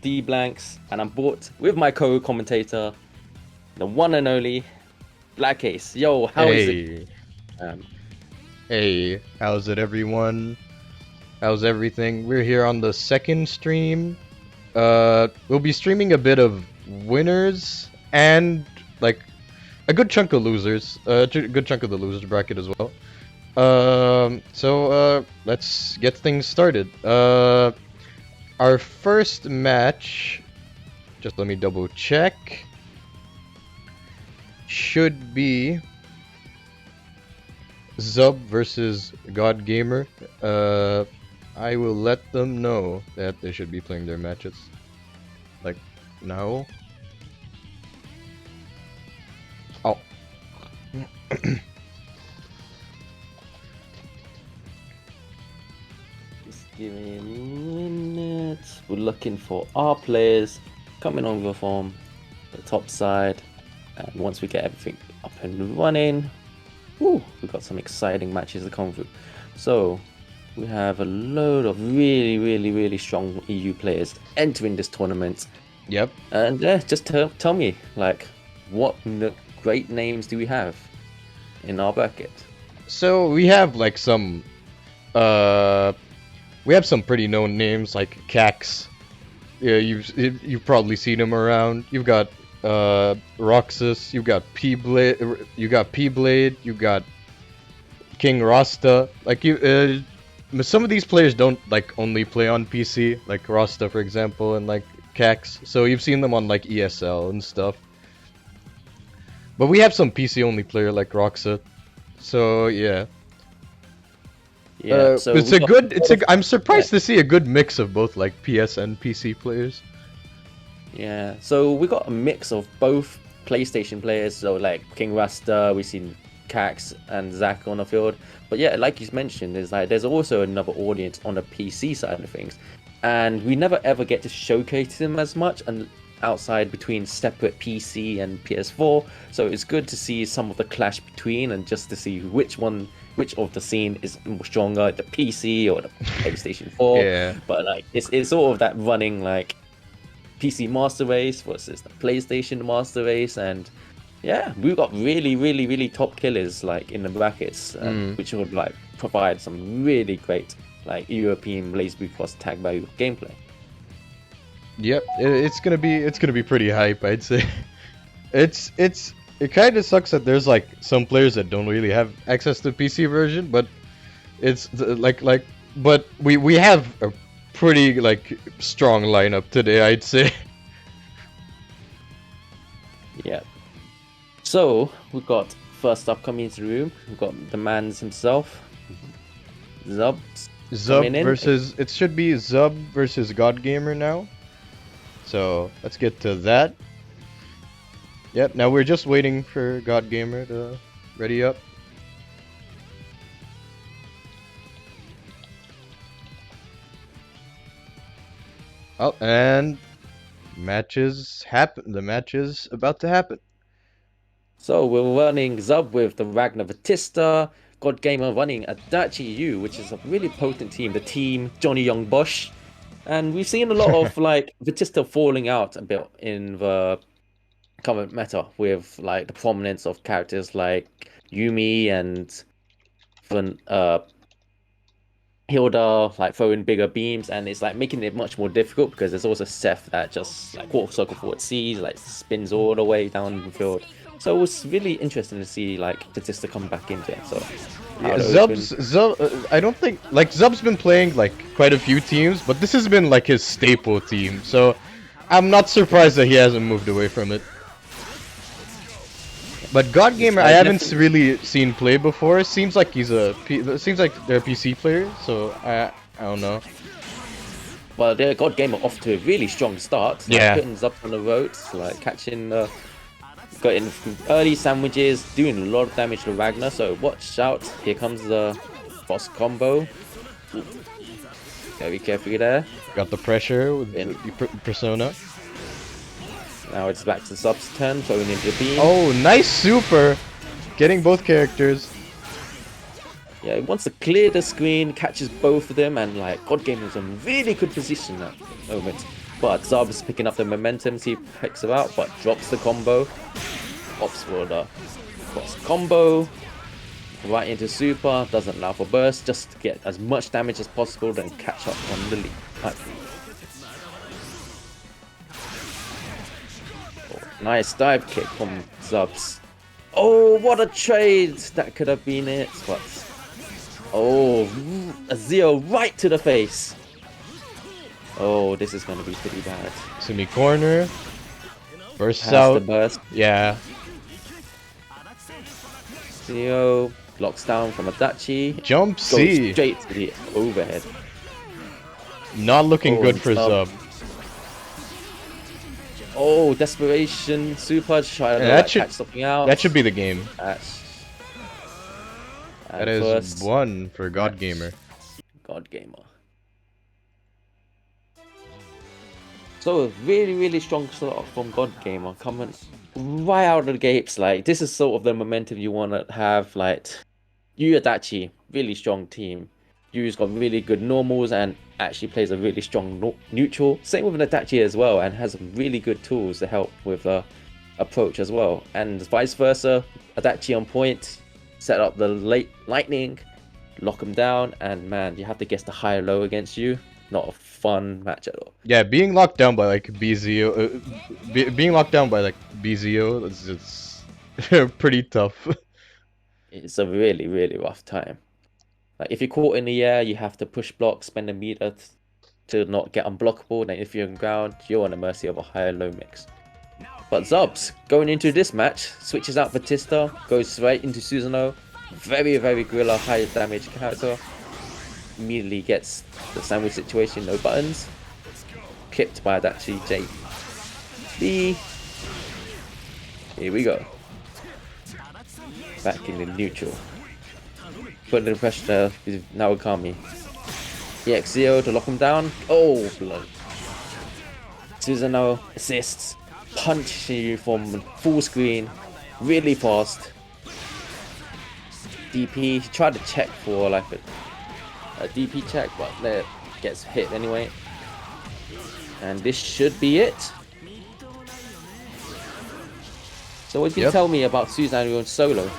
D Blanks, and I'm brought with my co-commentator, the one and only Black Ace. Yo, how is it? Um, Hey, how's it everyone? How's everything? We're here on the second stream. We'll be streaming a bit of winners and like a good chunk of losers. Good chunk of the losers bracket as well. Let's get things started. Our first match, just let me double check, should be Zub versus GodGamer. I will let them know that they should be playing their matches. Like, now. Oh. just give me a minute. We're looking for our players coming on from the top side, and once we get everything up and running, we've got some exciting matches to come through. So we have a load of really strong EU players entering this tournament. Yep. And just tell me, like, what great names do we have in our bracket? So we have like some, we have some pretty known names like Cax. Yeah, you've probably seen him around. You've got Roxas. You've got P-Blade. You got P-Blade. You got King Rasta. Like some of these players don't like only play on PC, like Rasta for example, and like Cax. So you've seen them on like ESL and stuff. But we have some PC only player like Roxa. So yeah. Yeah, so I'm surprised to see a good mix of both like PS and PC players. Yeah, so we got a mix of both PlayStation players, so like King Rasta, we've seen Cax and Zack on the field. But yeah, like you mentioned, there's also another audience on the PC side of things. And we never ever get to showcase them as much and outside between separate PC and PS4. So it's good to see some of the clash between and just to see which of the scene is more stronger, the PC or the PlayStation 4. Yeah. But like it's sort of that running like PC Master Race versus the PlayStation Master Race, and yeah, we've got really top killers like in the brackets, which would like provide some really great like European Blaze Blue Cross tag value gameplay. Yep, it's gonna be pretty hype, I'd say. It kind of sucks that there's like some players that don't really have access to PC version, but it's but we have a pretty like strong lineup today, I'd say. Yeah. So we've got first up coming into the room. We've got the man's himself, Zub versus it should be Zub versus GodGamer now. So let's get to that. Yep, now we're just waiting for GodGamer to ready up. Oh, and matches happen. The match is about to happen. So we're running Zub with the Ragna vatista, GodGamer running adachi U, which is a really potent team, the team Johnny Young Bosch. And we've seen a lot of like vatista falling out a bit in the current meta with like the prominence of characters like Yumi and Hilda like throwing bigger beams, and it's like making it much more difficult because there's also Seth that just like quarter circle forward sees, like spins all the way down the field. So it was really interesting to see like vatista come back into it. So yeah, Zub, I don't think like Zub's been playing like quite a few teams, but this has been like his staple team. So I'm not surprised that he hasn't moved away from it. But GodGamer, I haven't really seen play before. It seems like seems like they're a PC player, so I don't know. Well, their GodGamer off to a really strong start. Yeah. Putting Zub on the ropes, like catching getting early sandwiches, doing a lot of damage to Ragnar. So watch out! Here comes the boss combo. Gotta be careful there. Got the pressure with Persona. Now it's back to Zub's turn, throwing into the beam. Oh, nice super! Getting both characters. Yeah, he wants to clear the screen, catches both of them, and like GodGamer's in really good position at the moment. But Zab's picking up the momentum, he picks her out, but drops the combo. Opts for the cross combo. Right into super, doesn't allow for burst, just to get as much damage as possible, then catch up on the lead. Oh, nice dive kick from Zubs. Oh, what a trade! That could have been it, but... Oh, a Zeo right to the face. Oh, this is going to be pretty bad. Semi corner. Bursts Has out. the burst. Yeah. Zeo blocks down from a Dutchy. Jump Goes C. straight to the overhead. Not looking good for Zub. Oh, desperation super. Try to that catch something out. That should be the game. That is one for GodGamer. GodGamer. So a really strong start from GodGamer coming right out of the gates. Like, this is sort of the momentum you want to have. Like, Yu Adachi, really strong team. Yu's got really good normals and actually plays a really strong neutral. Same with an Adachi as well, and has some really good tools to help with the approach as well. And vice versa, Adachi on point, set up the late lightning, lock him down, and man, you have to guess the high or low against you. Not a fun match at all. Yeah, being locked down by like BZO, being locked down by like BZO, it's pretty tough. It's a really rough time. Like, if you're caught in the air, you have to push block, spend a meter to not get unblockable. Then if you're on ground, you're on the mercy of a high or low mix. But Zubs, going into this match, switches out vatista, goes right into Susanoo. Very gorilla high damage character. Immediately gets the sandwich situation, no buttons. Clipped by Dutchy JB. Here we go. Back in the neutral. Putting the pressure with Nawakami. EX0 to lock him down. Oh, blood. Susanoo assists. Punching you from full screen. Really fast. DP. He tried to check for like a DP check, but that gets hit anyway. And this should be it. So what can you tell me about Susanoo on solo?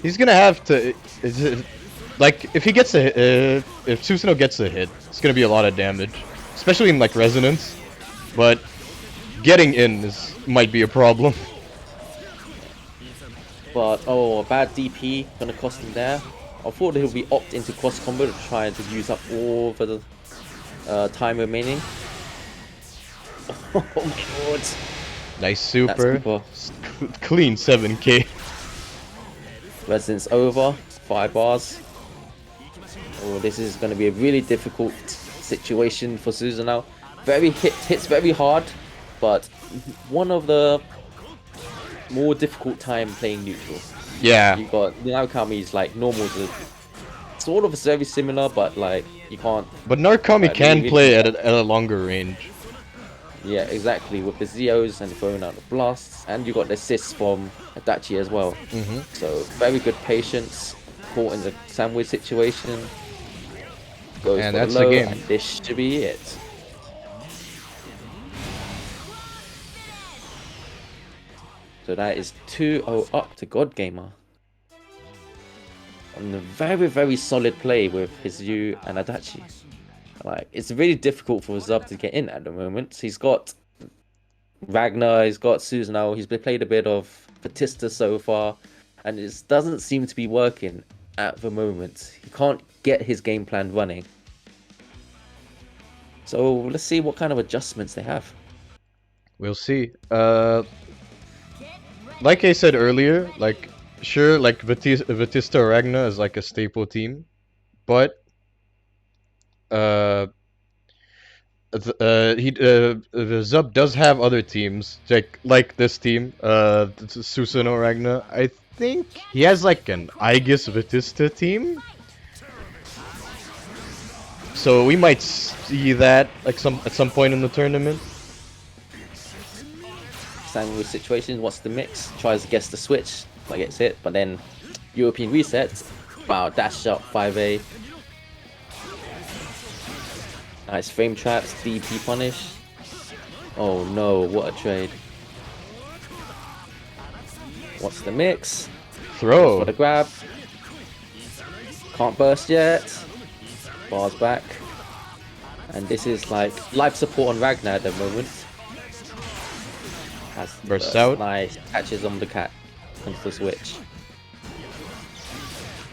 He's gonna have to, like, if he gets a, if Susanoo gets a hit, it's gonna be a lot of damage, especially in like resonance. But getting in might be a problem. But oh, a bad DP gonna cost him there. I thought he'll be opt into cross combo to try to use up all for the time remaining. Oh my god! Nice super. Clean 7k. Resonance over, 5 bars. Oh, this is going to be a really difficult situation for Susanoo. Hits very hard, but one of the more difficult time playing neutral. Yeah. You got Nawakami's like normal, sort of very similar, but like you can't. But Narukami can play at a longer range. Yeah, exactly, with the Zeos and throwing out the blasts, and you got the assists from Adachi as well. So very good patience, caught in the sandwich situation. Goes and for that's the low, the game. and this should be it. So that is 2-0 up to GodGamer. On a very solid play with his Yu and Adachi. Like, it's really difficult for Zub to get in at the moment. He's got Ragna, he's got Susanoo, he's played a bit of vatista so far, and it doesn't seem to be working at the moment. He can't get his game plan running. So let's see what kind of adjustments they have. We'll see. Like I said earlier, like, sure, like Vatista Ragna is like a staple team, but Zub does have other teams like this team, Susanoo Ragna. I think he has like an aegis Vatista team, so we might see that like at some point in the tournament. Sandwich situation, what's the mix? Tries to guess the switch, but gets hit, but then European resets. Wow, dash up 5A. Nice frame traps, DP punish. Oh no, what a trade. What's the mix? Throw. For the grab. Can't burst yet. Bars back. And this is like life support on Ragna at the moment. Has Bursts out. Nice. Catches on the cat. Onto the switch.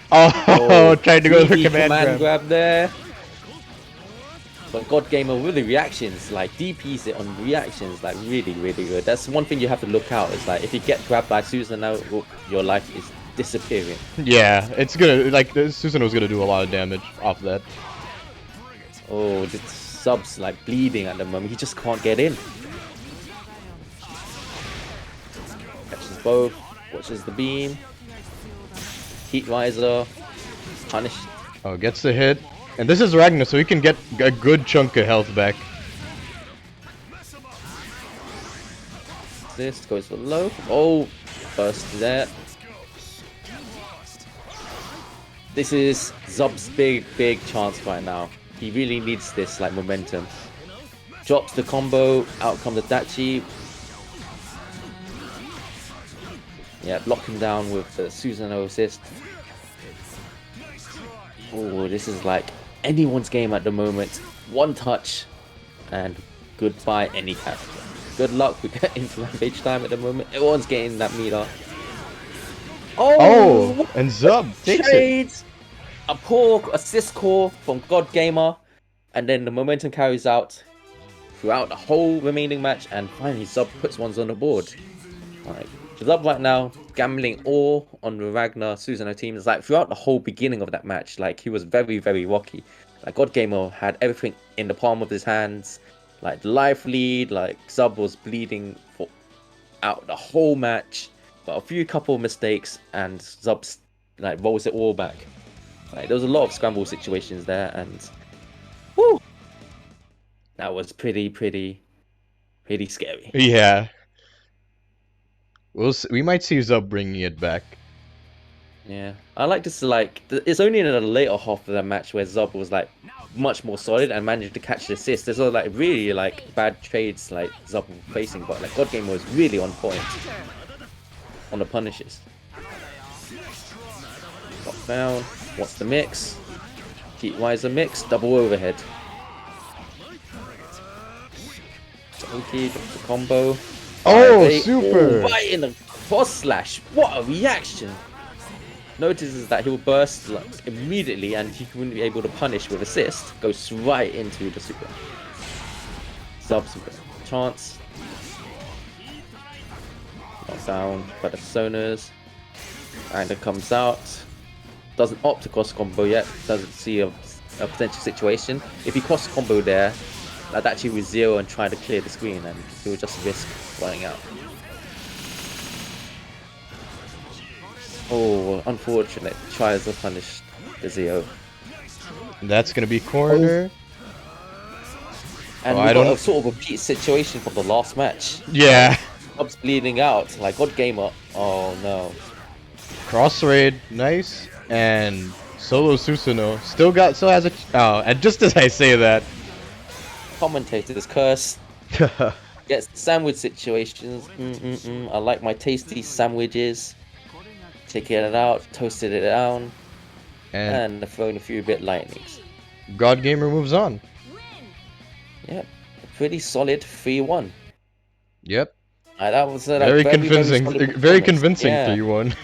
Oh, tried to go for command grab. There. But GodGamer with the reactions, like DPs it on reactions, like really, really good. That's one thing you have to look out. Is like if you get grabbed by Susanoo, your life is disappearing. Yeah, it's gonna like Susanoo's gonna do a lot of damage off that. Oh, the sub's like bleeding at the moment. He just can't get in. Catches both. Watches the beam. Heat riser. Punish. Oh, gets the hit. And this is Ragna, so he can get a good chunk of health back. This goes for low. Oh, burst there. This is Zub's big chance right now. He really needs this like momentum. Drops the combo. Out comes the Dutchy. Yeah, block him down with the Susanoo assist. Oh, this is like anyone's game at the moment. One touch and goodbye any character. Good luck with getting rampage time at the moment. Everyone's getting that meter. Oh, and Zub takes it. A poor assist core from GodGamer, and then the momentum carries out throughout the whole remaining match, and finally Zub puts ones on the board. Alright, Zub right now gambling all on the Ragnar Susanoo team. It's like throughout the whole beginning of that match, like he was very rocky. Like GodGamer had everything in the palm of his hands, like the life lead. Like Zub was bleeding for out the whole match, but a couple of mistakes, and Zub like rolls it all back. Like there was a lot of scramble situations there, and whew, that was pretty scary. Yeah. We might see Zub bringing it back. Yeah, I like to see, like, it's only in the later half of the match where Zub was like much more solid and managed to catch the assist. There's all like really like bad trades like Zub facing, but like GodGamer was really on point on the punishes. Got down. What's the mix? Heat riser mix. Double overhead. Okay, drop the combo. Oh, super! Oh, right in the cross slash. What a reaction! Notices that he'll burst like, immediately, and he wouldn't be able to punish with assist. Goes right into the super. Zub's chance. Knocked down by the Sonas. And it comes out. Doesn't opt to cross combo yet. Doesn't see a potential situation. If he cross combo there, I'd actually with 0 and try to clear the screen, and he would just risk running out. Oh, unfortunate. Tries to punish the 0. That's gonna be corner. And we got a sort of a repeat situation from the last match. Yeah. Zub's bleeding out. Like GodGamer. Oh no. Cross raid, nice. And solo Susanoo still has a. Oh, and just as I say that, commentator's curse. Gets sandwich situations. I like my tasty sandwiches. Taking it out, toasted it down, and throwing a few bit lightnings. GodGamer moves on. Yep, pretty solid 3-1. Yep. That was very convincing. Very convincing 3-1.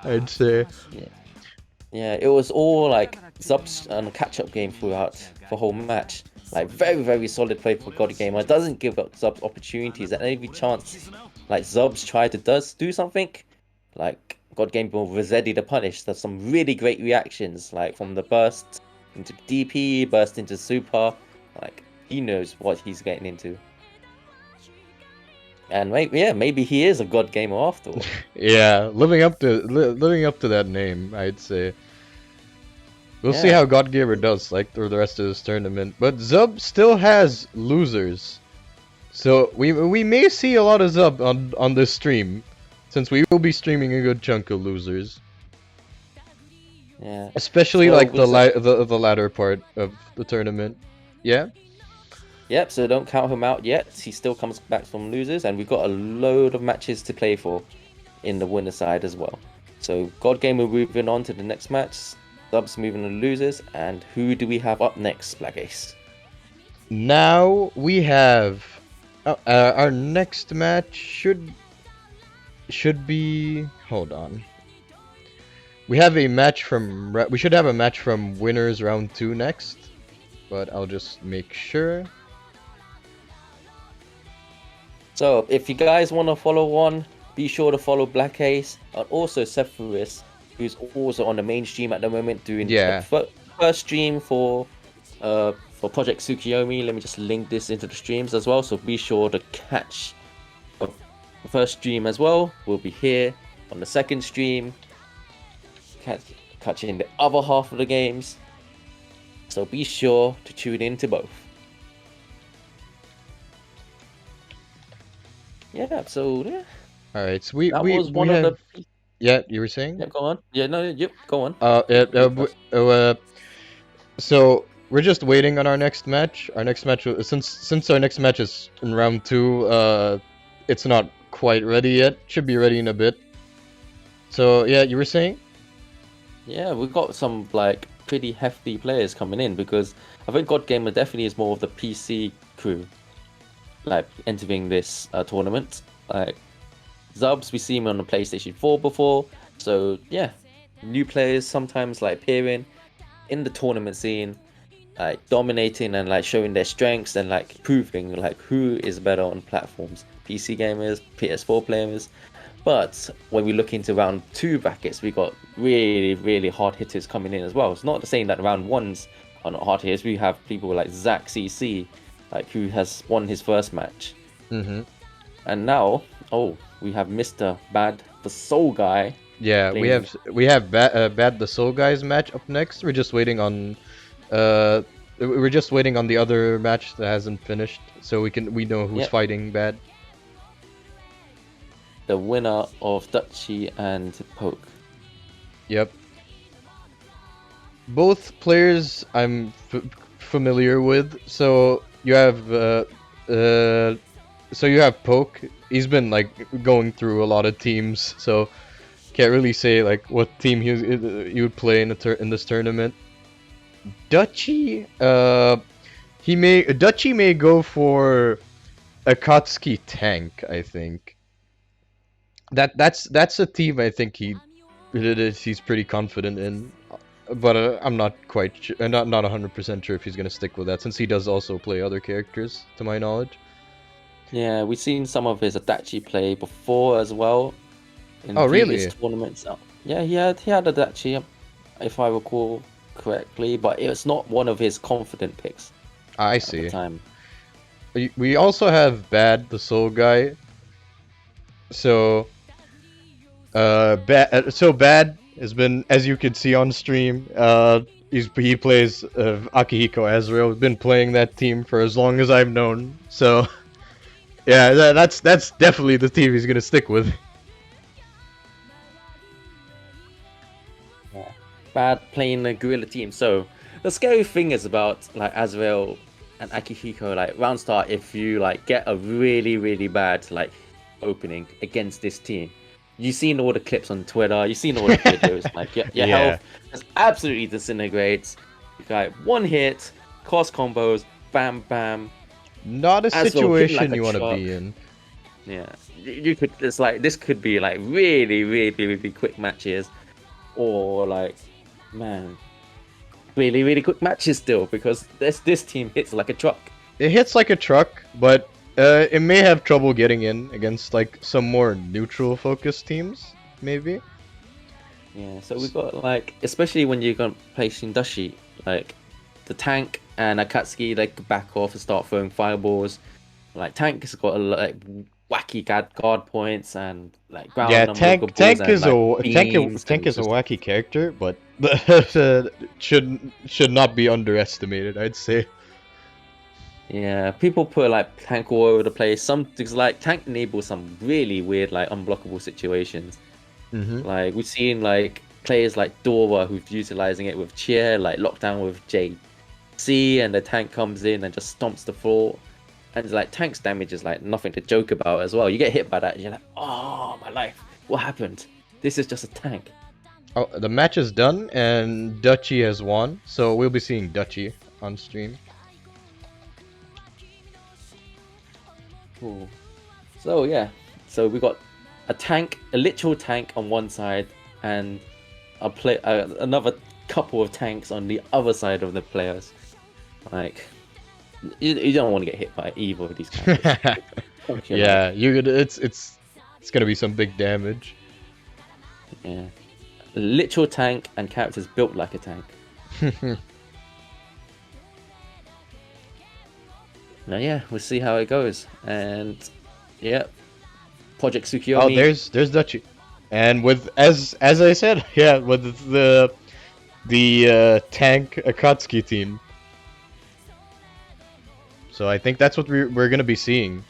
I'd say. Yeah, it was all like Zub's on a catch-up game throughout the whole match. Like very solid play for GodGamer. It doesn't give up Zub opportunities at every chance. Like Zub's tried to do something. Like GodGamer was ready to punish. There's some really great reactions, like from the burst into DP, burst into super. Like he knows what he's getting into. And maybe he is a GodGamer after all. Yeah, living up to that name, I'd say. We'll see how GodGamer does like through the rest of this tournament. But Zub still has losers, so we may see a lot of Zub on this stream, since we will be streaming a good chunk of losers. Yeah. Especially like the latter part of the tournament. Yeah. Yep, so don't count him out yet. He still comes back from losers, and we've got a load of matches to play for in the winner side as well. So GodGamer moving on to the next match, Subs moving on to losers, and who do we have up next, Black Ace? Now we have our next match should be. Hold on. We have a match from. We should have a match from winners round 2 next, but I'll just make sure. So if you guys want to follow one, be sure to follow Black Ace and also Seth, who's also on the main stream at the moment doing Yeah. the first stream for Project Tsukiyomi. Let me just link this into the streams as well. So be sure to catch the first stream as well. We'll be here on the second stream, catching the other half of the games. So be sure to tune in to both. Yeah, so yeah. All right. So That was one of the. Yeah, you were saying? Yeah, go on. Yeah, no, yep, go on. So we're just waiting on our next match. Our next match, since our next match is in round 2, it's not quite ready yet. Should be ready in a bit. So yeah, you were saying? Yeah, we've got some like pretty hefty players coming in because I think GodGamer definitely is more of the PC crew, like entering this tournament. Like Zubs, we see him on the PlayStation 4 before, so yeah, new players sometimes like appearing in the tournament scene, like dominating and like showing their strengths and like proving like who is better on platforms, PC gamers, PS4 players. But when we look into round 2 brackets, we got really hard hitters coming in as well. It's not saying that round 1s are not hard hitters. We have people like ZackCC, like who has won his first match. Mm-hmm. And now, we have Mr. BadTheSolguy. Yeah, we have BadTheSolguy's match up next. We're just waiting on the other match that hasn't finished, so we know who's fighting Bad. The winner of Dutchy and Poke. Yep. Both players I'm familiar with. So you have Poke. He's been like going through a lot of teams, so can't really say like what team he would play in this tournament. Dutchy, Dutchy may go for Akatsuki tank, I think. That's a team I think he's pretty confident in, but I'm not quite not 100% sure if he's gonna stick with that, since he does also play other characters to my knowledge. Yeah, we've seen some of his adachi play before as well. In really? Tournaments. Yeah, he had adachi, if I recall correctly, but it's not one of his confident picks. I see. At the time. We also have BadTheSolguy. So Bad has been, as you can see on stream, he plays Akihiko Azrael. He's been playing that team for as long as I've known. So yeah, that's definitely the team he's gonna stick with. Yeah. Bad playing the gorilla team. So the scary thing is about like Azrael and Akihiko, like round start, if you like get a really bad like opening against this team, you've seen all the clips on Twitter, you've seen all the videos, like your health just absolutely disintegrates. You got one hit, cross combos, bam. Not a situation you want to be in. Yeah, you could. It's like this could be like really quick matches, or like, man, really quick matches still, because this team hits like a truck. It hits like a truck, but it may have trouble getting in against like some more neutral focused teams, maybe. Yeah, so we've got like, especially when you're going to play Shindashi, like the tank and Akatsuki, they could back off and start throwing fireballs. Like tank has got a like wacky guard points and like ground. Yeah, tank is a wacky character, but should not be underestimated, I'd say. Yeah, people put like tank all over the place. Some things like tank enables some really weird like unblockable situations. Like we've seen like players like Dora who's utilizing it with Cheer, like lockdown with Jade. C, and the tank comes in and just stomps the floor. And like tank's damage is like nothing to joke about as well. You get hit by that, and you're like, oh my life, what happened? This is just a tank. Oh, the match is done and Dutchy has won, so we'll be seeing Dutchy on stream. Cool. So yeah, so we got a tank, a literal tank on one side, and another couple of tanks on the other side of the players. Like, you don't want to get hit by either of these characters. Yeah, it's gonna be some big damage. Yeah, a literal tank and characters built like a tank. Now yeah, we'll see how it goes. And yeah, Project Tsukiyomi. Oh, there's Dutchy, and with as I said, yeah, with the tank Akatsuki team. So I think that's what we're gonna be seeing.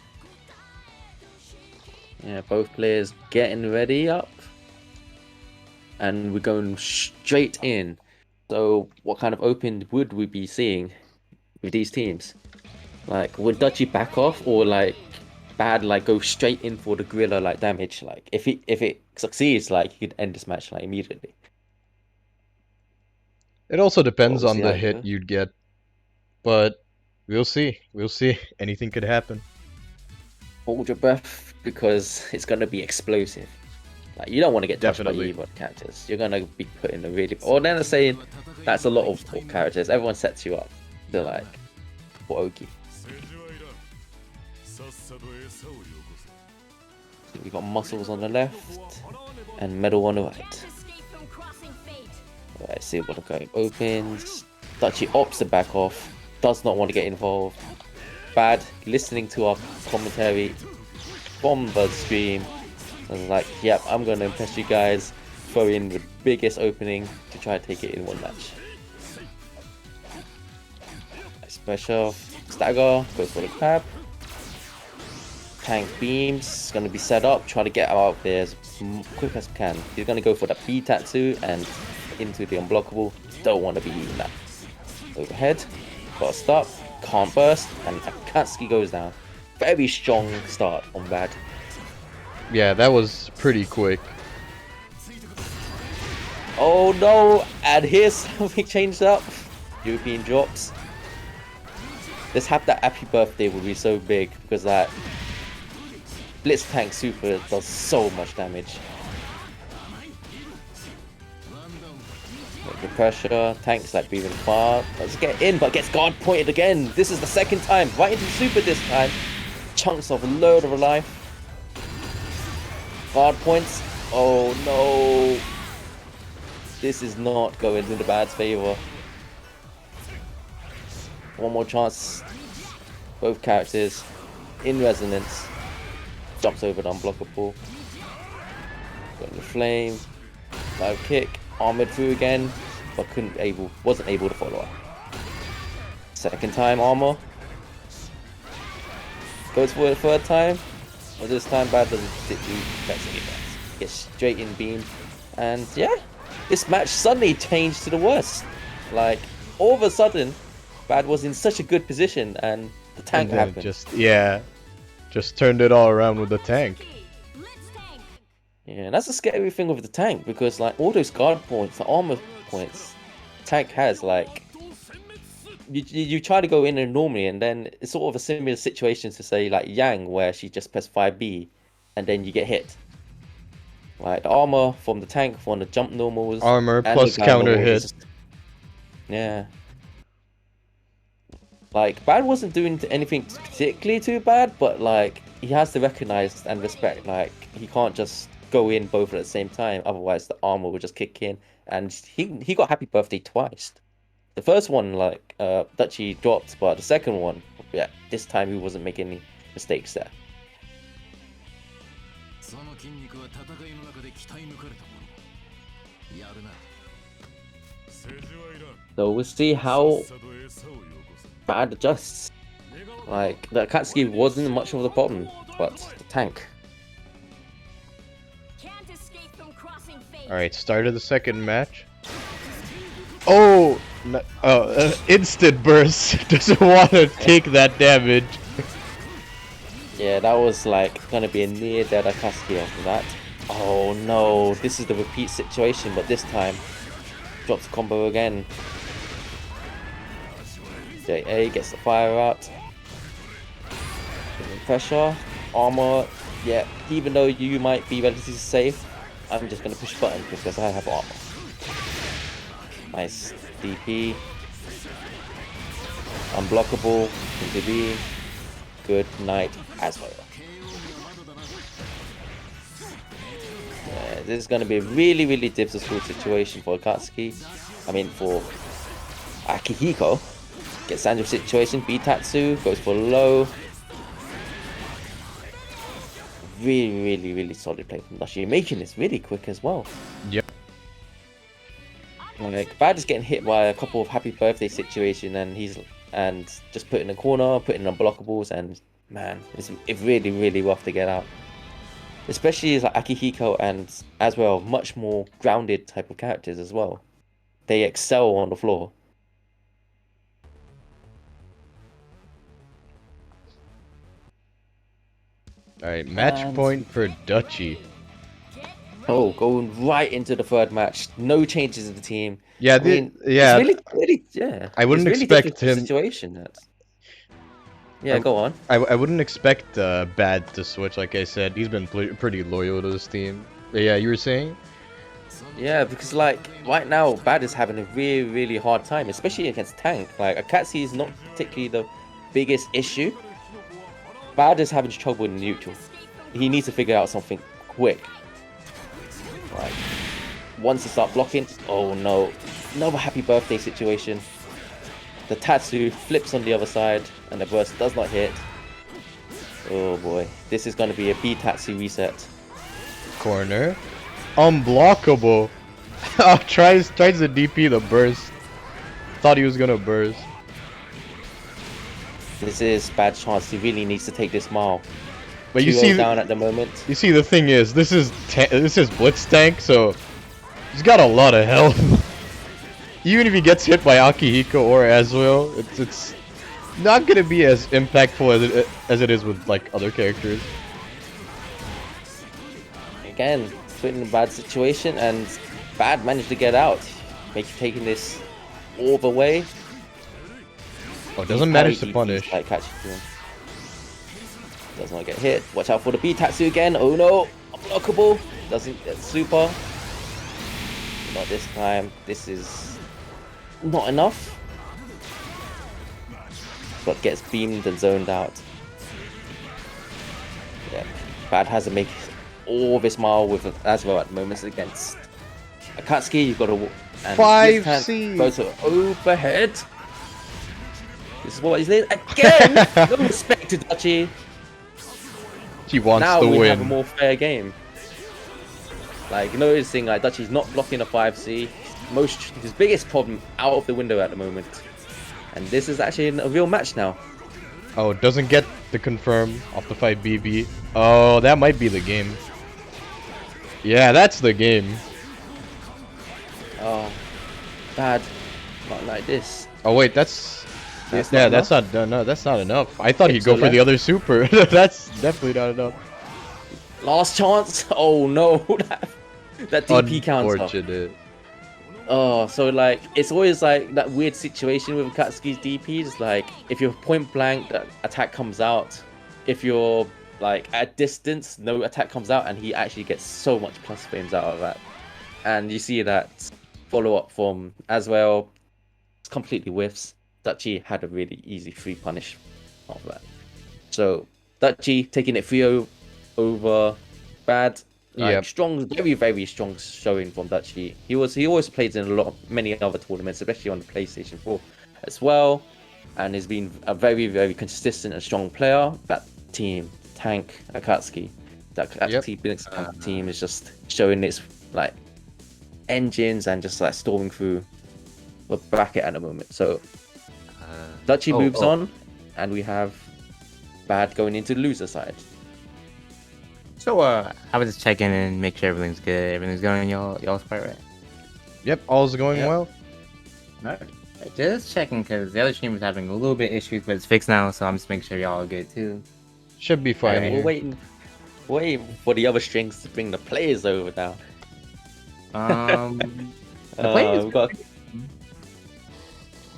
Yeah, both players getting ready up, and we're going straight in. So what kind of open would we be seeing with these teams? Like, would Dutchy back off, or like Bad like go straight in for the gorilla like damage? Like if it succeeds, like he could end this match like immediately. It also depends We'll on see the how it hit goes. you'd get, but we'll see. We'll see. Anything could happen. Hold your breath because it's gonna be explosive. Like you don't want to get touched Definitely. by either characters. You're gonna be put in a really. Or then I'm saying that's a lot of characters. Everyone sets you up to like for Oki. We got muscles on the left and metal on the right. Alright, see what the game opens. Dutchy opts to back off. Does not want to get involved. Bad listening to our commentary from the stream. I was like, yep, I'm gonna impress you guys. Throw in the biggest opening to try to take it in one match. Nice pressure. Stagger, goes for the crab. Tank beams, gonna be set up, try to get out there as quick as we can. He's gonna go for the B tattoo and into the unblockable. Don't want to be eating that. Overhead, got to stop, can't burst, and Akatsuki goes down. Very strong start on Bad. Yeah, that was pretty quick. Oh no, and here's something changed up. European drops. Let's have that happy birthday would be so big because that blitztank super does so much damage. The pressure, tank's like breathing far. Let's get in, but gets guard pointed again. This is the second time, right into super this time. Chunks of a load of life. Guard points. Oh no. This is not going in the Bad's favor. One more chance. Both characters in resonance. Jumps over the unblockable. Got the flame. Dive kick. Armored through again, but wasn't able to follow up. Second time armor. Goes for the third time. But this time Bad doesn't do that's any bad. Gets straight in beam. And yeah, this match suddenly changed to the worst. Like all of a sudden, Bad was in such a good position and the tank And then happened. Just turned it all around with the tank. Yeah, that's the scary thing with the tank because like all those guard points, the armor points, tank has like you try to go in there normally and then it's sort of a similar situation to say like Yang where she just pressed 5B and then you get hit. Like the armor from the tank from the jump normals, Armor and plus the ground counter normals hit. yeah. Like Bad wasn't doing anything particularly too bad, but like he has to recognize and respect like he can't just go in both at the same time, otherwise the armor will just kick in. And he got happy birthday twice. The first one like Dutchy dropped, but the second one, yeah, this time he wasn't making any mistakes there. So we'll see how Bad adjusts. Like the Akatsuki wasn't much of the problem, but the tank. Alright, start of the second match. Oh, no, instant burst. Doesn't want to take that damage. Yeah, that was like gonna be a near dead akatsuki after that. Oh no, this is the repeat situation, but this time drops the combo again. JA gets the fire out. Pressure, armor. Yeah, even though you might be relatively safe, I'm just gonna push button because I have armor. Nice DP. Unblockable. Into B. Good night as well. Yeah, this is gonna be a really, really difficult situation for Akatsuki. I mean for Akihiko. Gets Sanjo situation, Bitatsu, goes for low. Really, really solid play from Dutchy. Making this really quick as well. Yep. Like, Bad is getting hit by a couple of happy birthday situation and he's just put in a corner, putting on blockables, and man, it's really, really rough to get out. Especially as like Akihiko and as well, much more grounded type of characters as well. They excel on the floor. Alright, match point for Dutchy. Oh, going right into the third match. No changes in the team. Yeah, I mean, yeah. it's really, yeah. I wouldn't it's really expect difficult him. Situation. Yeah, go on. I wouldn't expect Bad to switch. Like I said, he's been pretty loyal to this team. Yeah, you were saying? Yeah, because like right now, Bad is having a really, really hard time, especially against tank. Like Akatsuki is not particularly the biggest issue. Bad is having trouble in neutral. He needs to figure out something quick. Like once he start blocking, oh no, another happy birthday situation. The Tatsu flips on the other side, and the burst does not hit. Oh boy, this is going to be a B Tatsu reset. Corner, unblockable. Oh, tries to DP the burst. Thought he was gonna burst. This is bad chance. He really needs to take this mile. But you see, down at the moment. You see, the thing is, this is blitztank, so he's got a lot of health. Even if he gets hit by Akihiko or Azrael, it's not gonna be as impactful as it is with like other characters. Again, put in a bad situation, and Bad managed to get out, taking this all the way. Oh, doesn't manage to punish. Like catch him. Does not get hit. Watch out for the B Tatsu again. Oh no, unblockable. Doesn't get super. Not this time. This is not enough. But gets beamed and zoned out. Yeah, Bad has to make all this mile with Azrael at the moment against Akatsuki. You've got to 5C. Go to overhead. This is what he's doing again. No respect to Dutchy. He wants now to we win. Have a more fair game. Like noticing, like Dutchy's not blocking a 5C. His biggest problem out of the window at the moment. And this is actually a real match now. Oh, doesn't get the confirm off the 5BB. Oh, that might be the game. Yeah, that's the game. Oh, Bad. Not like this. Oh wait, that's not that's not enough. I thought he'd go for left. the other super. That's definitely not enough. Last chance. Oh no, that DP counter. Unfortunate. Oh, so like it's always like that weird situation with Akatsuki's DPs. Like if you're point blank, that attack comes out. If you're like at distance, no attack comes out, and he actually gets so much plus frames out of that. And you see that follow up from Azrael completely whiffs. Dutchy had a really easy free punish off that. So Dutchy taking it 3-0 over Bad. Like, strong, very, very strong showing from Dutchy. He always plays in many other tournaments, especially on the PlayStation 4 as well, and has been a very, very consistent and strong player. That team, Tank, Akatsuki, team is just showing its like engines and just like storming through the bracket at the moment. So Dutchy moves on, and we have Bad going into the loser side. So I was just checking and make sure everything's good. Everything's going on y'all's part, right? Yep, all's going well. Alright. Just checking because the other stream was having a little bit of issues, but it's fixed now, so I'm just making sure y'all are good too. Should be fine. Yeah, we're waiting for the other strings to bring the players over now. The players.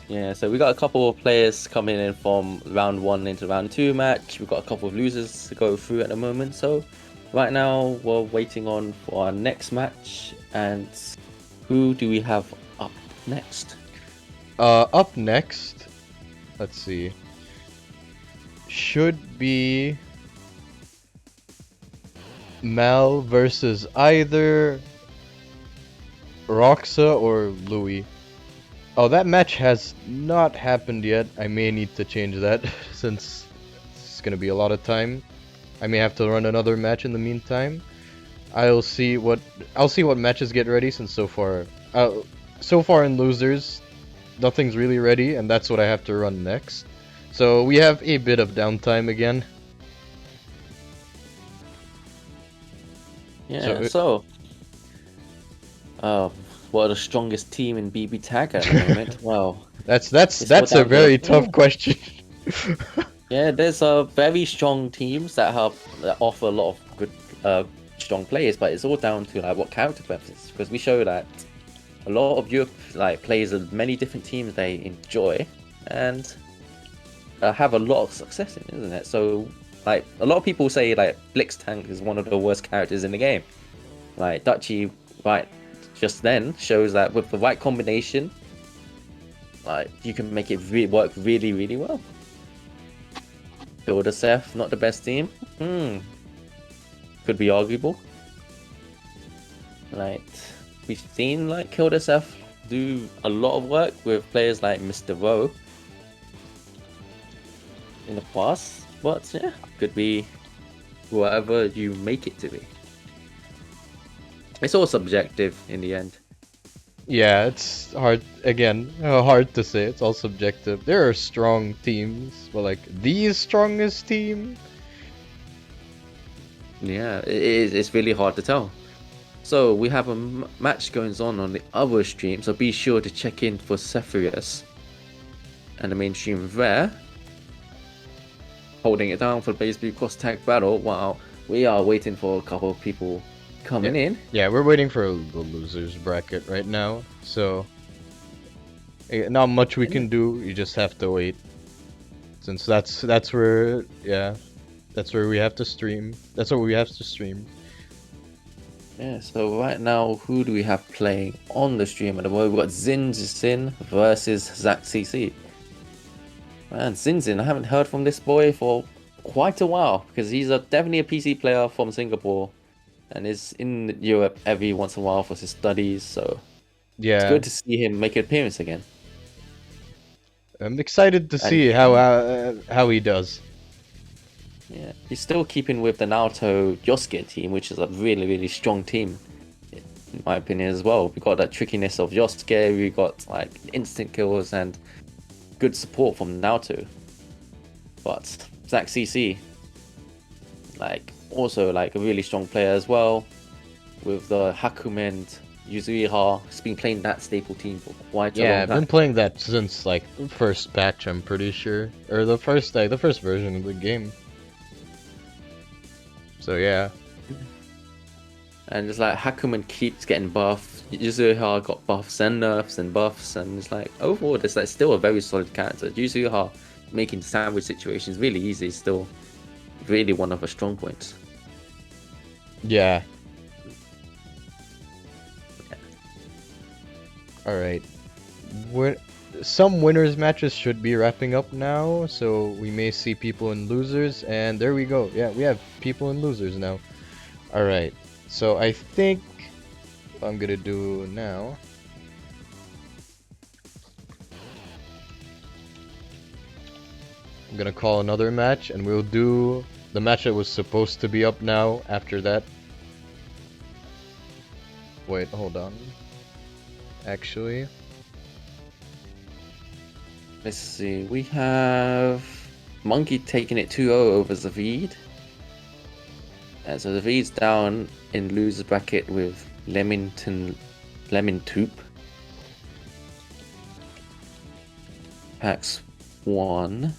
Yeah, so we got a couple of players coming in from round 1 into round 2 match. We've got a couple of losers to go through at the moment. So right now we're waiting on for our next match. And who do we have up next? Up next, let's see. Should be Mal versus either Roxa or Louie. Oh, that match has not happened yet. I may need to change that since it's gonna be a lot of time. I may have to run another match in the meantime. I'll see what matches get ready since so far in losers, nothing's really ready, and that's what I have to run next. So we have a bit of downtime again. Yeah, what are the strongest team in BB Tag at the moment? Well, that's a very tough question. Yeah, there's very strong teams that offer a lot of good strong players, but it's all down to like what character preferences. Because we show that a lot of Europe like plays many different teams they enjoy and have a lot of success in, isn't it? So like a lot of people say like blitztank is one of the worst characters in the game. Like Dutchy right just then shows that with the right combination, like you can make it work really, really well. Builder Seth, not the best team. Could be arguable. Like we've seen like Kilder Seth do a lot of work with players like Mr. Rowe in the past, but yeah, could be whatever you make it to be. It's all subjective in the end. Yeah, it's hard to say. It's all subjective. There are strong teams, but like the strongest team. Yeah, it's really hard to tell. So we have a match going on the other stream, so be sure to check in for Cepharius and the main stream there. Holding it down for the base blue cross tag battle. Wow, we are waiting for a couple of people coming in. Yeah, we're waiting for the losers bracket right now, so not much we can do. You just have to wait, since that's where we have to stream. That's what we have to stream. Yeah, so right now, who do we have playing on the stream at the moment? We've got XinXin versus ZackCC. Man, XinXin, I haven't heard from this boy for quite a while, because he's definitely a PC player from Singapore and is in Europe every once in a while for his studies, so yeah, it's good to see him make an appearance again. I'm excited to see how he does. Yeah, he's still keeping with the Naruto Yosuke team, which is a really, really strong team, in my opinion as well. We got that trickiness of Yosuke, we got like instant kills and good support from Naruto. But ZackCC, like also like a really strong player as well, with the hakumen yuzuriha. He's been playing that staple team for quite a long time. Yeah, I've been playing that since like first patch, I'm pretty sure, or the first version of the game. So yeah. And it's like hakumen keeps getting buffed. Yuzuriha got buffs and nerfs and buffs, and it's like overall it's like still a very solid character. Yuzuriha making sandwich situations really easy is still really one of her strong points. Yeah. Alright. Some winners matches should be wrapping up now, so we may see people in losers, and there we go. Yeah, we have people in losers now. Alright, so I think what I'm gonna do now, I'm gonna call another match, and we'll do the match that was supposed to be up now after that. Wait, hold on. Actually, let's see, we have Monkey taking it 2-0 over Zaveid. And so Zaveid's down in loser's bracket with Lemintoop. packs 1.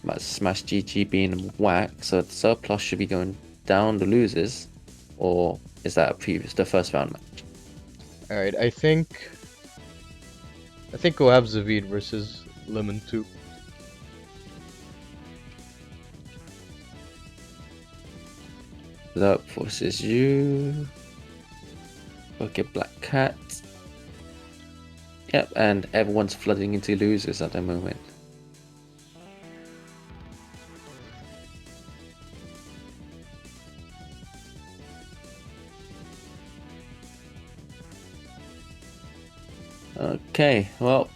That's Smash GG being whack, so the surplus should be going down the losers, or is that the first round match? Alright, I think we'll have Zaveid versus Lemintoop. Lurk versus you. Okay, Black Cat. Yep, and everyone's flooding into losers at the moment. Okay, well,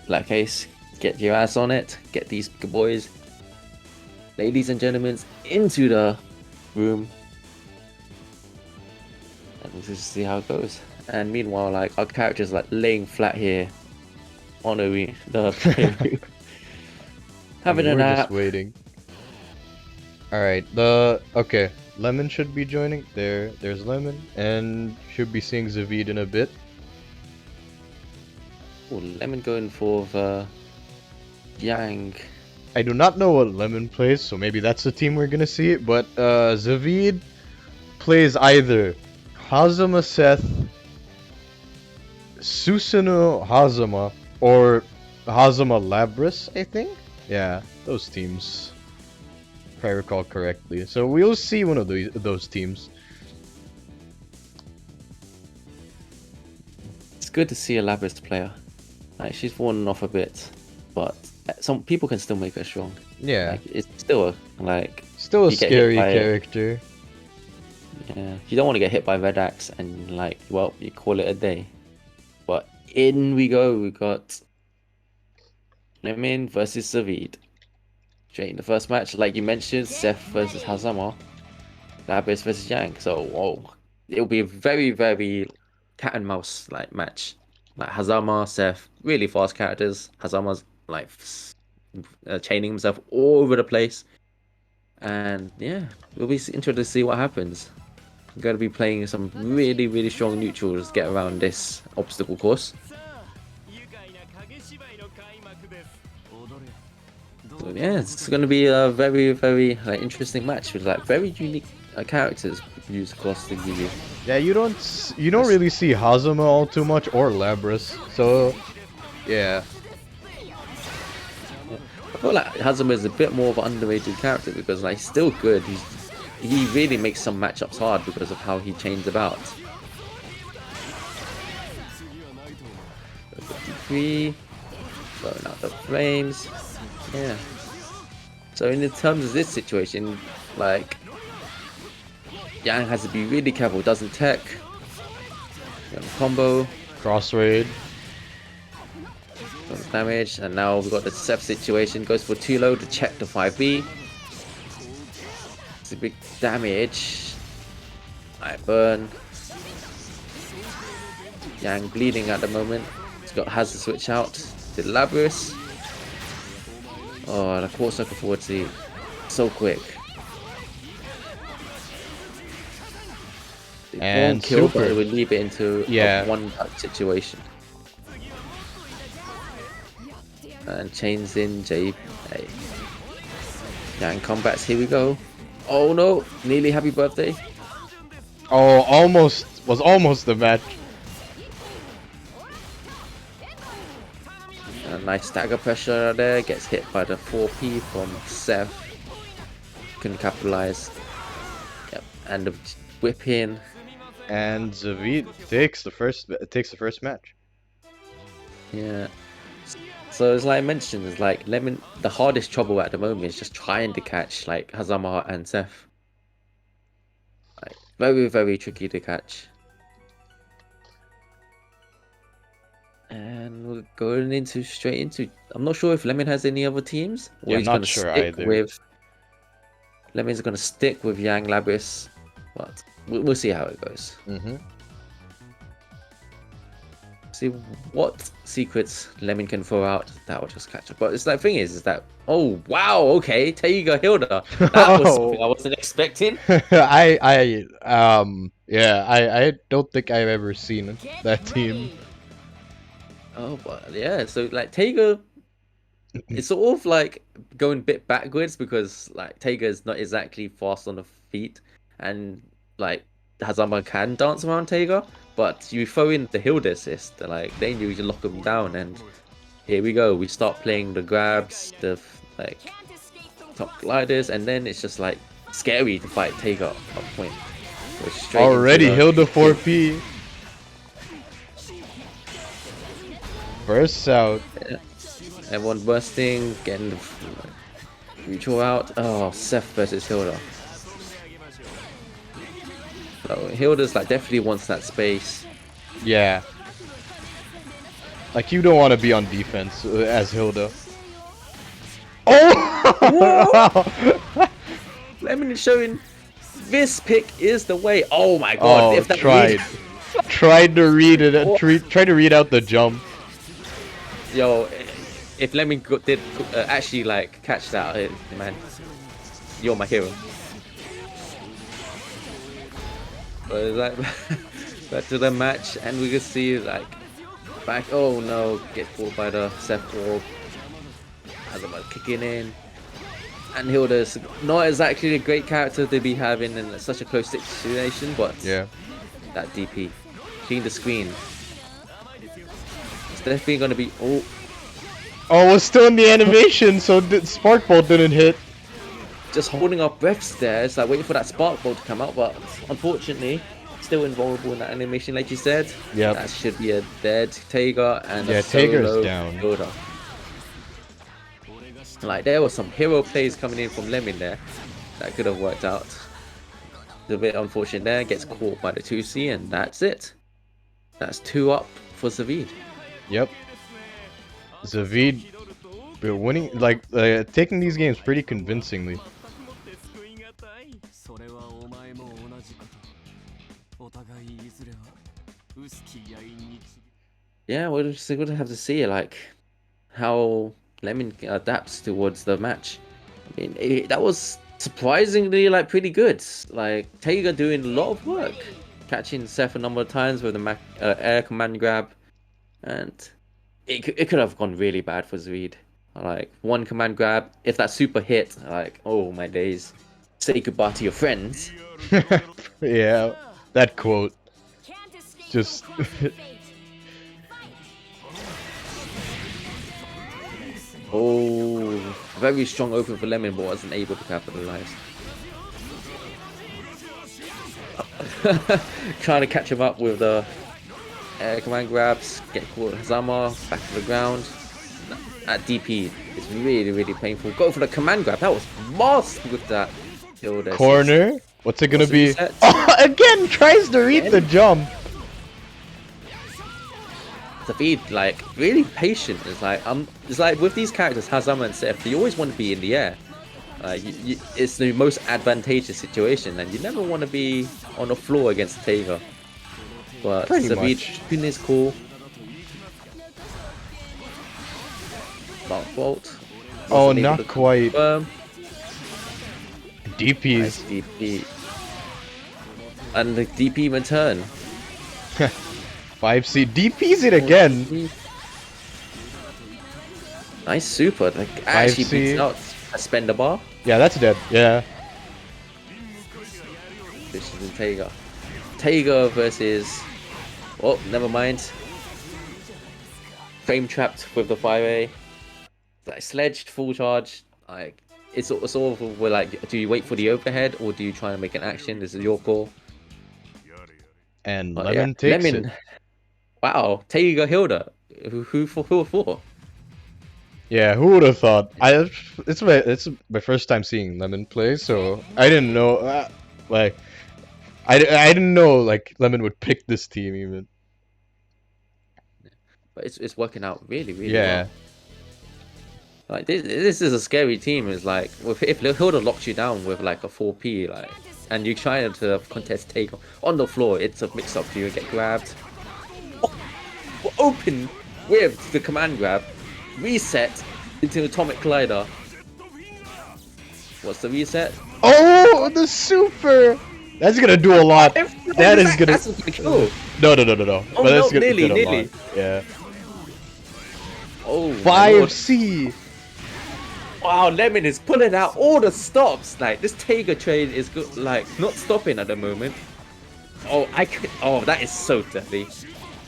Black Ace, get your ass on it. Get these boys, ladies and gentlemen, into the room. And we'll just see how it goes. And meanwhile, like, our characters like laying flat here on the playroom. Having a We're nap. just waiting. Alright, okay. Lemon should be joining. There's Lemon, and should be seeing Zaveid in a bit. Oh, Lemon going for the Yang. I do not know what Lemon plays, so maybe that's the team we're gonna see. But Zaveid plays either Hazama Seth, Susanoo Hazama, or Hazama Labrys, I think? Yeah, those teams, if I recall correctly. So we'll see one of those teams. It's good to see a Labrys player. Like, she's fallen off a bit, but some people can still make her strong. Yeah, Like, it's still still a you get hit scary by it. character. Yeah, you don't want to get hit by Red Axe and like, well, you call it a day. But in we go. We got Lemin versus Zaveid. Straight in the first match, like you mentioned, Seth versus Hazama, Labrys versus Yang. So, whoa, it'll be a very, very cat and mouse like match. Like Hazama, Seth, really fast characters. Hazama's like chaining himself all over the place, and yeah, we'll be interested to see what happens. I'm going to be playing some really, really strong neutrals to get around this obstacle course. So yeah, it's going to be a very, very interesting match with like very unique characters used across the game. Yeah, you don't really see Hazama all too much, or Labrys. So yeah. I feel like Hazama is a bit more of an underrated character because like he's still good. He really makes some matchups hard because of how he chains about. 53, blowing out the flames. Yeah. So in terms of this situation, like Yang has to be really careful. Doesn't tech. Combo. Cross raid. Damage, and now we've got the Seth situation. Goes for too low to check the 5B. It's a big damage. I burn. Yang bleeding at the moment. Has to switch out to Labrys. Oh, the quarter circle forward C. So quick. And kill, super. but it would leave it into a one situation. And chains in J. Yang combats, here we go. Oh no, nearly happy birthday. Oh, almost the match. A nice stagger pressure there, gets hit by the 4P from Seth. Couldn't capitalize. Yep, and the whip in. And Zaveid takes the first match. Yeah. So as I mentioned, it's like Lemon. The hardest trouble at the moment is just trying to catch like Hazama and Seth. Like very, very tricky to catch. And we're going straight into. I'm not sure if Lemon has any other teams. Or Yeah, he's not gonna sure stick either. with. Lemon's gonna stick with Yang Labrys, but we'll see how it goes. See what secrets Lemon can throw out that will just catch up. But it's that thing is that, oh wow, okay, Taiga Hilda. That was something I wasn't expecting. I don't think I've ever seen that team. Oh, but yeah. So like Taiga, it's sort of like going a bit backwards because like Taiga is not exactly fast on the feet, and like Hazama can dance around Taiga, but you throw in the Hilda assist, like then you lock him down, and here we go. We start playing the grabs, the like top gliders, and then it's just like scary to fight Taiga up point. Go straight into Already the Hilda 4P. Bursts out. Yeah. Everyone bursting, getting the mutual out. Oh, Seth versus Hilda. So Hilda's like definitely wants that space. Yeah. Like you don't want to be on defense as Hilda. Oh! Lemon is showing this pick is the way. Oh my god! Oh, If that tried to read it. Tried to read out the jump. Yo, if Lemon did actually like catch that, man, you're my hero. But like back to the match, and we can see like back. Oh no, get caught by the Seth orb. As about kicking in, and Hilda's not exactly a great character to be having in such a close situation, but Yeah. that DP, clean the screen. It's definitely gonna be Oh, we're still in the animation, so Spark Bolt didn't hit. just holding our breaths there. It's like waiting for that spark bolt to come out, but unfortunately, still invulnerable in that animation, like you said. Yep. That should be a dead Taiga and Yeah, a Taiga's solo down. Hilda. Like there was some hero plays coming in from Lemon there that could have worked out. It's a bit unfortunate there. Gets caught by the 2C, and that's it. That's 2 up for Zaveid. Yep. Zaveid, been winning, like taking these games pretty convincingly. Yeah, we're just going to have to see like how Lemon adapts towards the match. I mean, that was surprisingly like pretty good. Like Taiga doing a lot of work, catching Seth a number of times with the air command grab, and it could have gone really bad for Zaveid. Like one command grab, if that super hit, like oh my days, say goodbye to your friends. Yeah, that quote. Just. Oh, very strong open for Lemon, but wasn't able to capitalize. Trying to catch him up with the air command grabs, get caught hazama, back to the ground. At DP, it's really, really painful. Go for the command grab. That was masked with that. Corner. What's it gonna What's the be? reset? Oh, again, tries to read the jump. Zaveid, like really patient. It's like with these characters, Hazama and Seth, you always want to be in the air. It's the most advantageous situation, and you never want to be on the floor against Taiga. But Zaveid keeping his cool. Spark Bolt. Oh, not quite. DPs. Nice DP. And the DP return. 5C. DPs it again. Nice super. Like actually 5C. beats out a spender bar. Yeah, that's dead. Yeah. This is Taiga. Taiga versus. Oh, never mind. Frame trapped with the 5A. Like sledged full charge. Like it's sort of we're like, do you wait for the overhead or do you try and make an action? This is your call. And But Lemon yeah, takes Lemon. it. Wow, Taiga Hilda. Who for? Yeah, who would have thought? It's my first time seeing Lemon play, so I didn't know. Like, I didn't know like Lemon would pick this team even. But it's working out really well. Yeah. Like this is a scary team. It's like if Hilda locks you down with like a 4P, like, and you try to contest take on the floor, it's a mix up. You get grabbed. Oh, open with the command grab, reset into atomic collider. What's the reset? Oh, the super! That's gonna do a lot. That is gonna. That's gonna kill. No. Oh, But that's no, gonna nearly. do a lot. Yeah. Oh, my lord. 5C. Wow, Lemon is pulling out all the stops. Like, this Taiga train is good, like not stopping at the moment. Oh, I could. Oh, that is so deadly.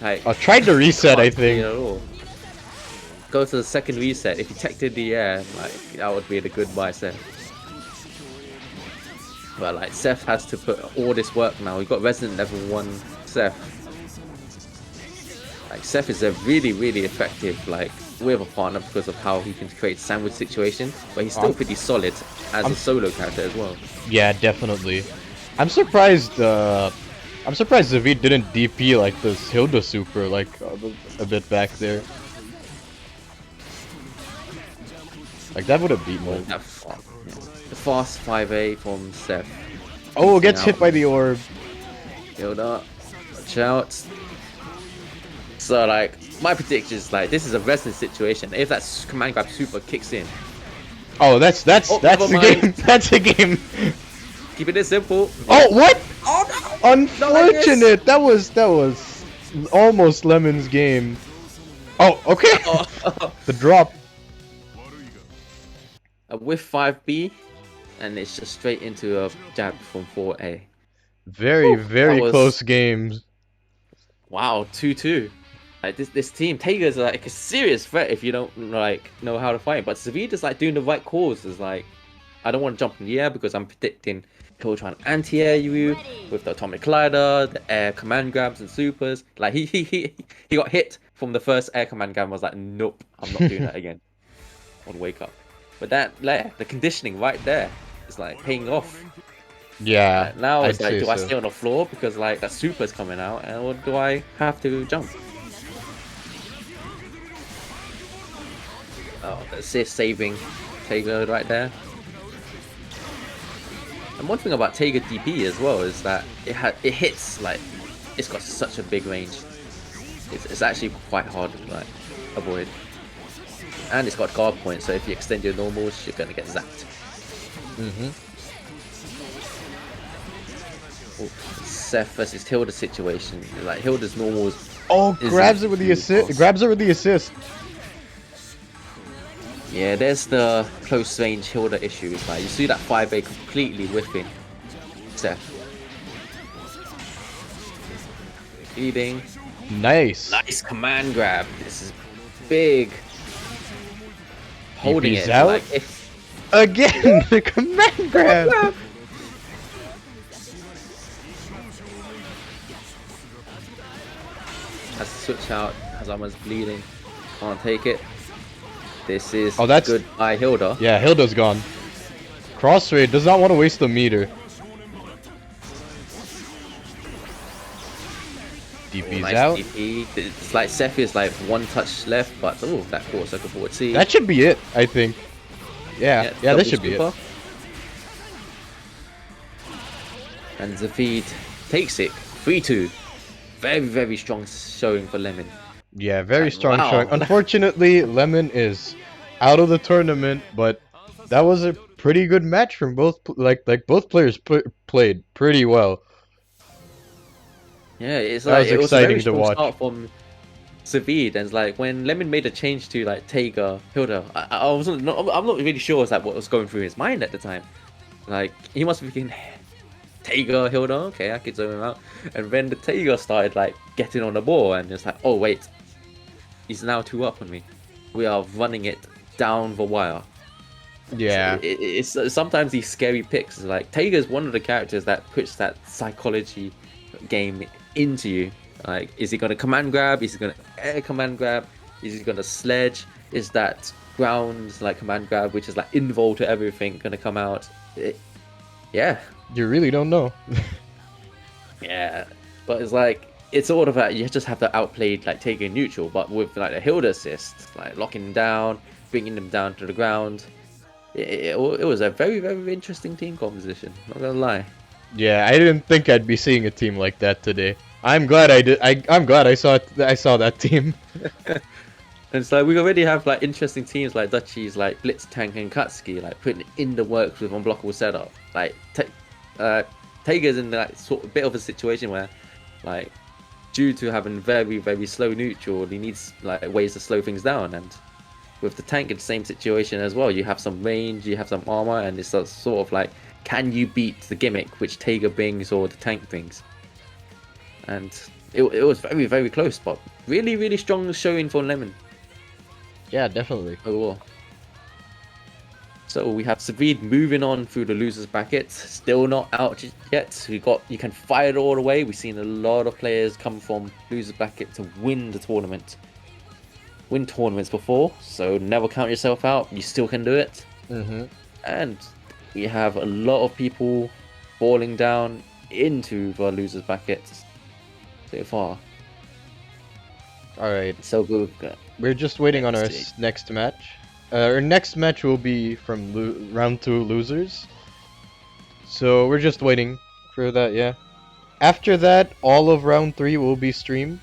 Like, I tried to reset, I can't see it think. at all. Go to the second reset. If you teched in the air, like that would be the goodbye Seth. But like Seth has to put all this work now. We've got Resident Level 1 Seth. Like Seth is a really, really effective like with a partner because of how he can create sandwich situation, but he's still pretty solid as a solo character as well. Yeah, definitely. I'm surprised Zaveid didn't DP like this Hilda super like a bit back there. Like that would have beaten him. The fast 5A from Seth. Oh, gets hit by the orb. Build up. Watch out. So like my prediction is like this is a wrestling situation. If that command grab super kicks in. Oh, that's the game. That's the game. Keep it simple. Oh, what? Oh no! Unfortunate. That was almost Lemon's game. Oh, okay. The drop. With 5B, and it's just straight into a jab from 4A. Very close games. Wow, 2-2. Like this team, Taiga is like a serious threat if you don't like know how to fight. But Zaveid is like doing the right calls. Is like, I don't want to jump in the air because I'm predicting he'll try and anti-air you with the atomic collider, the air command grabs and supers. Like he got hit from the first air command grab. And was like, nope, I'm not doing that again. I would wake up. But the conditioning right there is like paying off. Yeah. Now it's like, do I stay on the floor because like that super's coming out, or do I have to jump? Oh, the assist saving Taiga right there. And one thing about Taiga DP as well is that it hits like it's got such a big range. It's actually quite hard to like avoid. And it's got guard points, so if you extend your normals, you're gonna get zapped. Seth versus Hilda situation. Like Hilda's normals. Oh, grabs it with the assist. Grabs it with the assist. Yeah, there's the close range Hilda issues. Like you see that 5A completely whiffing Seth. Feeding. Nice. Nice command grab. This is big. Holding it. Out? Like if Again, the command grab. Has to switch out. Hazama's bleeding. Can't take it. This is that's good by Hilda. Yeah, Hilda's gone. Crossfade does not want to waste the meter. DP's nice out. DP. It's like Seth is like one touch left, but oh, that quarter circle forward C. That should be it, I think. Yeah, that should be it. And Zaveid takes it. 3-2. Very strong showing for Lemon. Yeah, very strong showing. Unfortunately, Lemon is out of the tournament, but that was a pretty good match from both. Like both players played pretty well. Yeah, it's that like was it was exciting a very to strong watch. start from Zaveid, and like when Lemon made a change to like Taiga, Hilda, I'm not really sure like what was going through his mind at the time. Like he must be thinking, Taiga, Hilda, okay, I could zone him out. And then the Taiga started like getting on the ball, and it's like, oh wait, he's now 2 up on me. We are running it down the wire. Yeah, so it's sometimes these scary picks. Like Taiga is one of the characters that puts that psychology game into you. Like, is he gonna command grab? Is he gonna air command grab? Is he gonna sledge? Is that ground like command grab, which is like invul to everything, gonna come out? Yeah. You really don't know. Yeah, but it's like it's sort of like you just have to outplay like taking neutral, but with like a Hilda assist, like locking them down, bringing them down to the ground. It was a very interesting team composition. Not gonna lie. Yeah, I didn't think I'd be seeing a team like that today. I'm glad I did. I'm glad I saw that team. And so we already have like interesting teams like Dutchy's, like blitztank and akatsuki, like putting in the works with unblockable setup. Like Taiga's in like sort of bit of a situation where, like, due to having very slow neutral, he needs like ways to slow things down, and with the tank, it's the same situation as well. You have some range, you have some armor, and it's a sort of like, can you beat the gimmick which Tager brings or the tank brings? And it was very, very close, but really, really strong showing for Lemon Yeah, definitely. overall. So we have Zaveid moving on through the losers bracket, still not out yet. You can fight it all the way. We've seen a lot of players come from losers bracket to win the tournament, win tournaments before. So never count yourself out. You still can do it. And we have a lot of people falling down into the losers bracket so far. All right. So good. We're just waiting on our Let's see. next match. Our next match will be from round 2 losers. So we're just waiting for that, yeah. After that, all of round 3 will be streamed.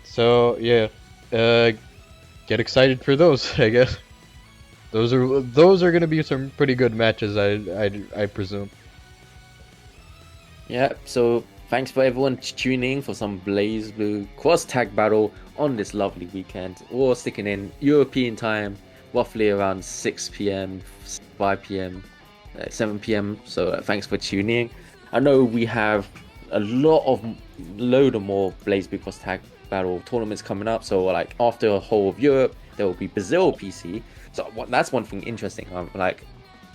So yeah, get excited for those, I guess. Those are gonna be some pretty good matches, I presume. Yeah, so thanks for everyone tuning in for some Blaze Blue cross tag battle on this lovely weekend. We're all sticking in European time, roughly around 6 p.m., 5 p.m., 7 p.m. So thanks for tuning in. I know we have a load of more Blaze Blue cross tag battle tournaments coming up. So like after a whole of Europe, there will be Brazil PC. So that's one thing interesting. Like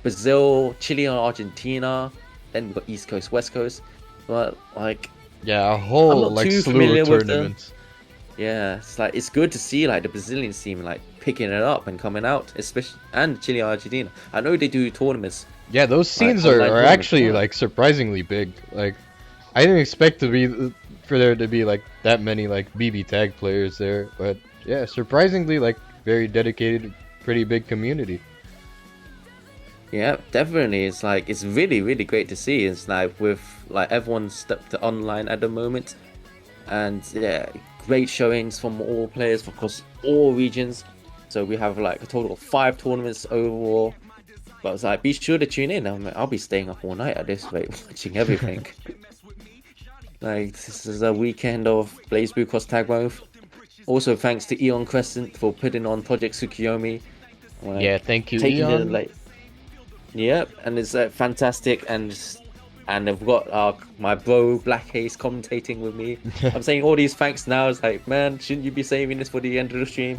Brazil, Chile, and Argentina. Then we've got East Coast, West Coast. But like, Yeah, a I'm whole not like too slew familiar of with them. tournaments. Yeah, it's like it's good to see like the Brazilian team like picking it up and coming out, especially and Chile, Argentina. I know they do tournaments. Yeah, those scenes online are tournaments, actually yeah. like surprisingly big. Like, I didn't expect for there to be like that many like BB tag players there, but yeah, surprisingly like very dedicated, pretty big community. Yeah, definitely. It's like it's really, really great to see. It's like with like everyone stepped to online at the moment, and yeah, great showings from all players across all regions. So we have like a total of 5 tournaments overall. But it's like, be sure to tune in. I'll be staying up all night at this rate, watching everything. Like this is a weekend of Blaze Blue Cross Tag Move. Also, thanks to Eon Crescent for putting on Project Tsukiyomi. Like, Yeah, thank you, taking the Eon. like. Yep, and it's fantastic, and I've got my bro Black Ace commentating with me. I'm saying all these thanks now. It's like, man, shouldn't you be saving this for the end of the stream?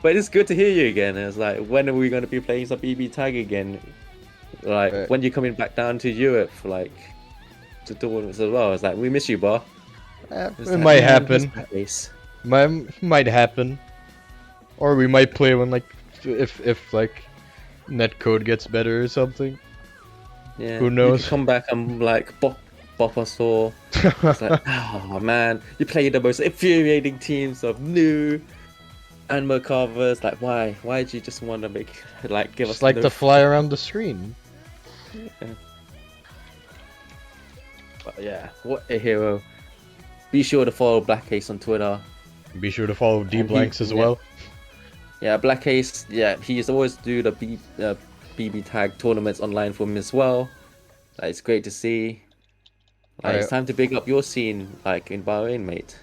But it's good to hear you again. It's like, when are we going to be playing some BB tag again? Like, when you're coming back down to Europe for like to tournaments as well. It's like, we miss you, bro. It's It like, might man, happen. Black Ace. Might happen, or we might play when like if like netcode gets better or something. Yeah, Who you knows? could come back and like bop us all. It's like, oh man, you play the most infuriating teams of new and Merkavas. Like, why? Why did you just want to make like give Just us like no to fly around the screen. But yeah, what a hero! Be sure to follow Black Ace on Twitter. Be sure to follow D And Blanks as yeah. well. Yeah, Black Ace. Yeah, he's always do the BB tag tournaments online for him as well. Like, it's great to see. Like, it's time to big up your scene, like in Bahrain, mate.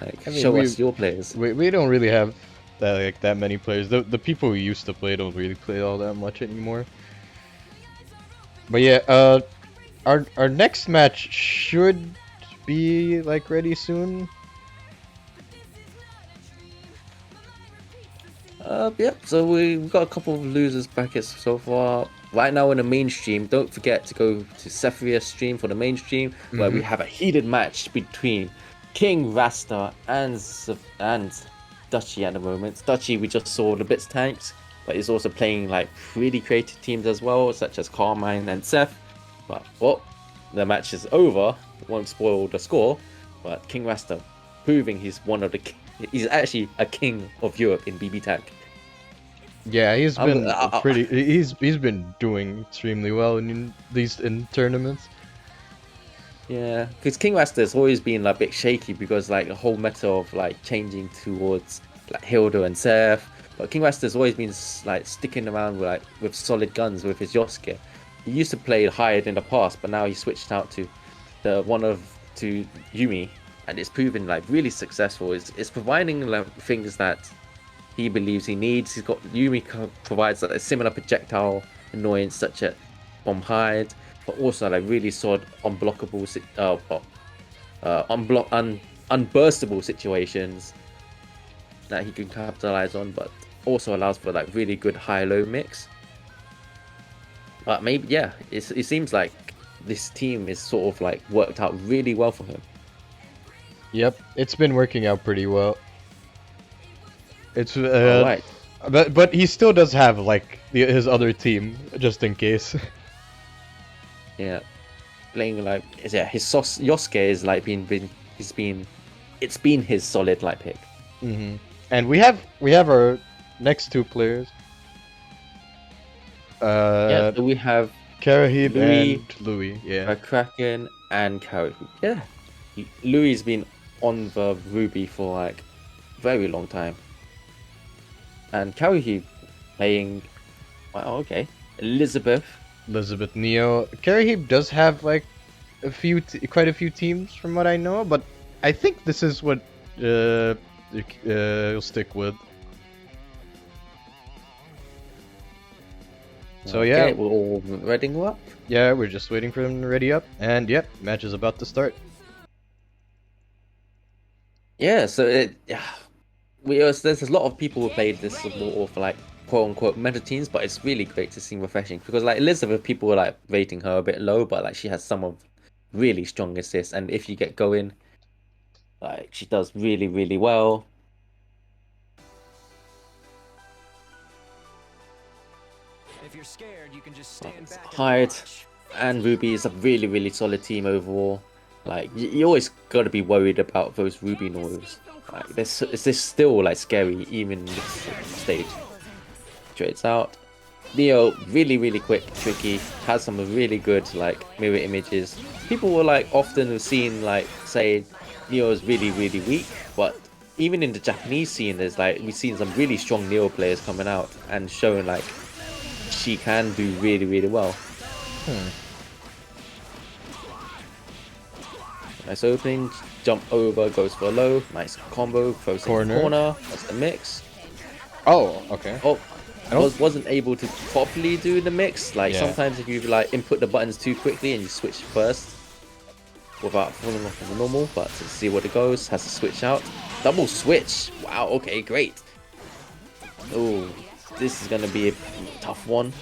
Like, I mean, show us your players. We don't really have that many players. The people who used to play don't really play all that much anymore. But yeah, our next match should be like ready soon. Yep, so we've got a couple of losers brackets so far. Right now in the mainstream, don't forget to go to Sephiroth's stream for the mainstream, where we have a heated match between King Rasta and Dutchy at the moment. Dutchy, we just saw the blitztank, but he's also playing like really creative teams as well, such as Carmine and Seth. But well, the match is over. Won't spoil the score, but King Rasta proving he's he's actually a king of Europe in BB tag. Yeah, he's been he's been doing extremely well in tournaments. Yeah, because King Rasta has always been like a bit shaky because like the whole meta of like changing towards like Hilda and Seth. But King Rasta has always been like sticking around with solid guns with his Yosuke. He used to play Hyde in the past, but now he switched out to Yumi, and it's proven like really successful. It's providing like things that he believes he needs. He's got Yumi provides like, a similar projectile annoyance such as from Hyde, but also like really solid unblockable, unburstable situations that he can capitalize on, but also allows for like really good high-low mix. But maybe yeah, it seems like this team is sort of like worked out really well for him. Yep, it's been working out pretty well. It's Alright. but he still does have like his other team just in case. Yeah, playing like his Yosuke is like it's been his solid light pick. And we have our next two players. Yeah, so we have Karahieb Louie, and Louie. Yeah. The Kraken and Karahieb. Yeah, Louie's been on the Ruby for like a very long time, and Karahieb playing. Oh, okay, Elizabeth Neo. Karahieb does have like quite a few teams from what I know, but I think this is what you'll stick with. So okay, yeah, we're all ready up. Yeah, we're just waiting for them to ready up, and yep, match is about to start. Yeah, so there's a lot of people who played this more for like quote unquote meta teams, but it's really great to see refreshing because like Elizabeth, people were like rating her a bit low, but like she has some of really strong assists, and if you get going, like she does really well. If you're scared, you can just stand back and Hyde watch. and Ruby is a really solid team overall. Like you always got to be worried about those Ruby Noils. Like this still like scary even in this stage. Trades out. Neo really quick, tricky. Has some really good like mirror images. People were like often seen like say Neo is really weak, but even in the Japanese scene, there's like we've seen some really strong Neo players coming out and showing like she can do really well. Nice opening, jump over, goes for a low, nice combo, throws in the corner, that's the mix. Oh, okay. Oh, wasn't able to properly do the mix. Like sometimes if you like input the buttons too quickly and you switch first without falling off of the normal, but to see what it goes, has to switch out. Double switch, wow, okay, great. Oh, this is gonna be a tough one.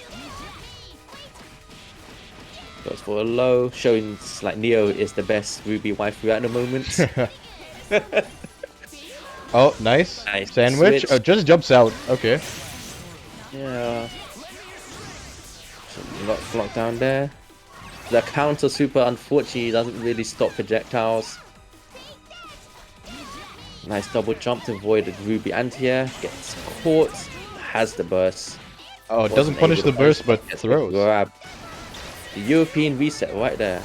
Goes for a low, showing like Neo is the best Ruby waifu at the moment. Oh, nice. Sandwich. Switch. Oh, just jumps out. Okay. Yeah. Block down there. The counter super unfortunately doesn't really stop projectiles. Nice double jump to avoid the Ruby anti-air. Gets caught. Has the burst. Oh, it doesn't punish the burst, but throws. Grab. The European reset right there.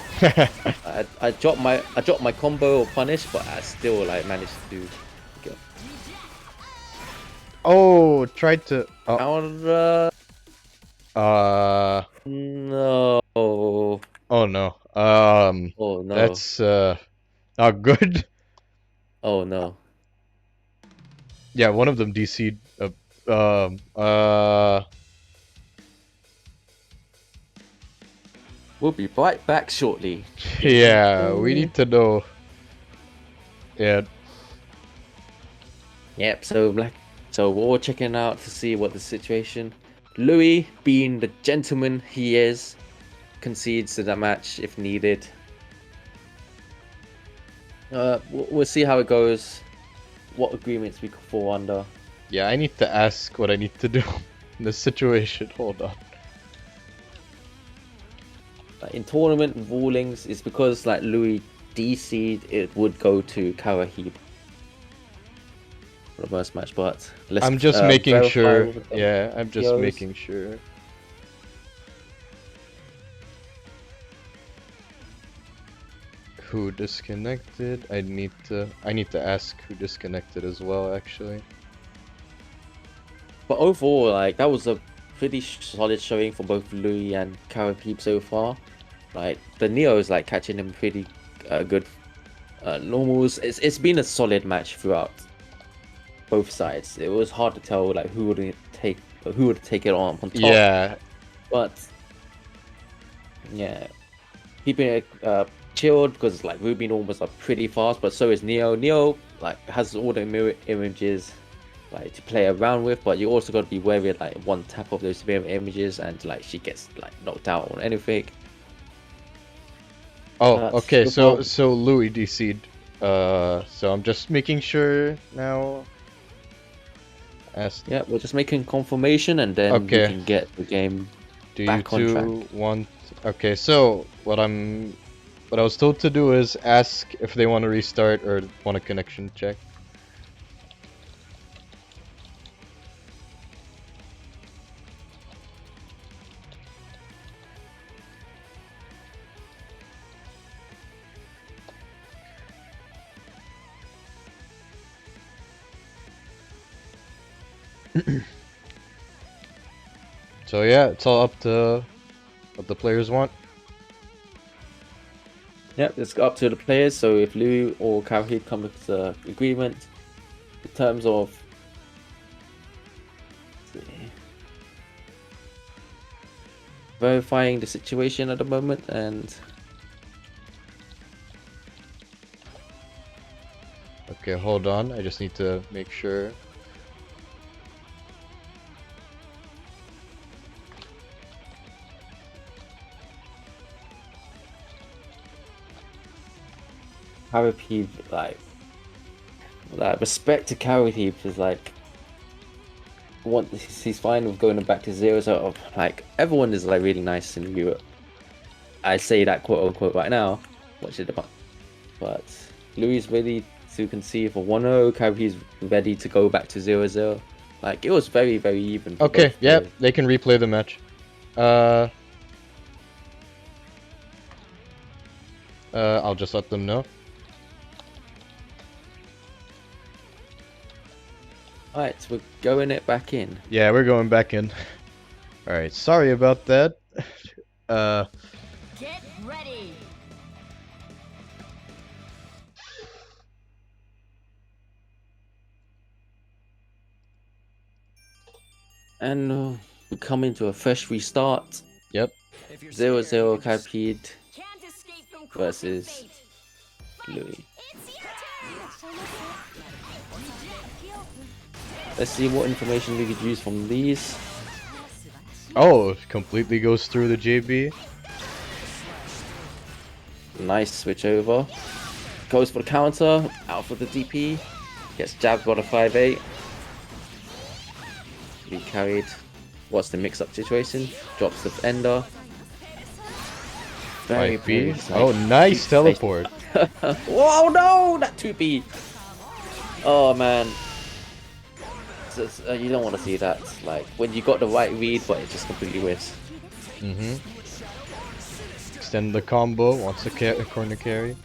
I dropped my combo or punish, but I still like managed to get. Oh, tried to. Oh. Counter. No. Oh no. Oh no. That's not good. Oh no. Yeah, one of them DC'd. We'll be right back shortly. Yeah, we need to know. Yeah. Yep. So we're all checking out to see what the situation. Louie, being the gentleman he is, concedes to that match if needed. We'll see how it goes. What agreements we could fall under. Yeah, I need to ask what I need to do in this situation. Hold on. In tournament rulings, it's because like Louie DC'd, it would go to Karahieb for the first match, but let's I'm just making sure. with the Yeah, I'm just POs. making sure. Who disconnected? I need to ask who disconnected as well, actually. But overall, like that was a pretty solid showing for both Louie and Karahieb so far. Like the Neo is like catching him pretty good Normals. It's been a solid match throughout both sides. It was hard to tell like who would take it on top. Yeah. But yeah, keeping it chilled because like Ruby normals are pretty fast, but so is Neo. Neo like has all the mirror images like to play around with, but you also got to be wary like one tap of those mirror images and like she gets like knocked out on anything. Oh, okay. So well, Louis DC'd. So I'm just making sure now. yeah, we're just making confirmation and then we Okay. can get the game Do you back on track. two want? Okay. So what I was told to do is ask if they want to restart or want a connection check. So yeah, it's all up to what the players want. Yep, it's up to the players. So if Louis or Karahieb come to an agreement in terms of verifying the situation at the moment, and Okay, hold on. I just need to make sure. Karahieb like respect to Karahieb is like he's fine with going back to 0 sort of like everyone is like really nice in Europe. I say that quote unquote right now, watch it about, but Louis is ready to concede for 1-0. Karahieb's ready to go back to 0-0. Like it was very even. For Okay, both yeah, players. they can replay the match. I'll just let them know. Alright, we're going it back in. Yeah, we're going back in. Alright, sorry about that. Get ready. And we come into a fresh restart. Yep. If you're 0-0 scared, you can Karahieb Can't escape from versus fate. Louis. It's your turn. Let's see what information we could use from these. Oh, it completely goes through the JB. Nice switch over. Goes for the counter, out for the DP. Gets jabbed by the 5-8. Be carried. What's the mix-up situation? Drops the ender. Very 5B. like, Oh, nice teleport. Whoa, no! That 2B! Oh, man. You don't want to see that. Like, when you got the right read, but it just completely whiffs. Mm-hmm. Extend the combo, wants a corner carry.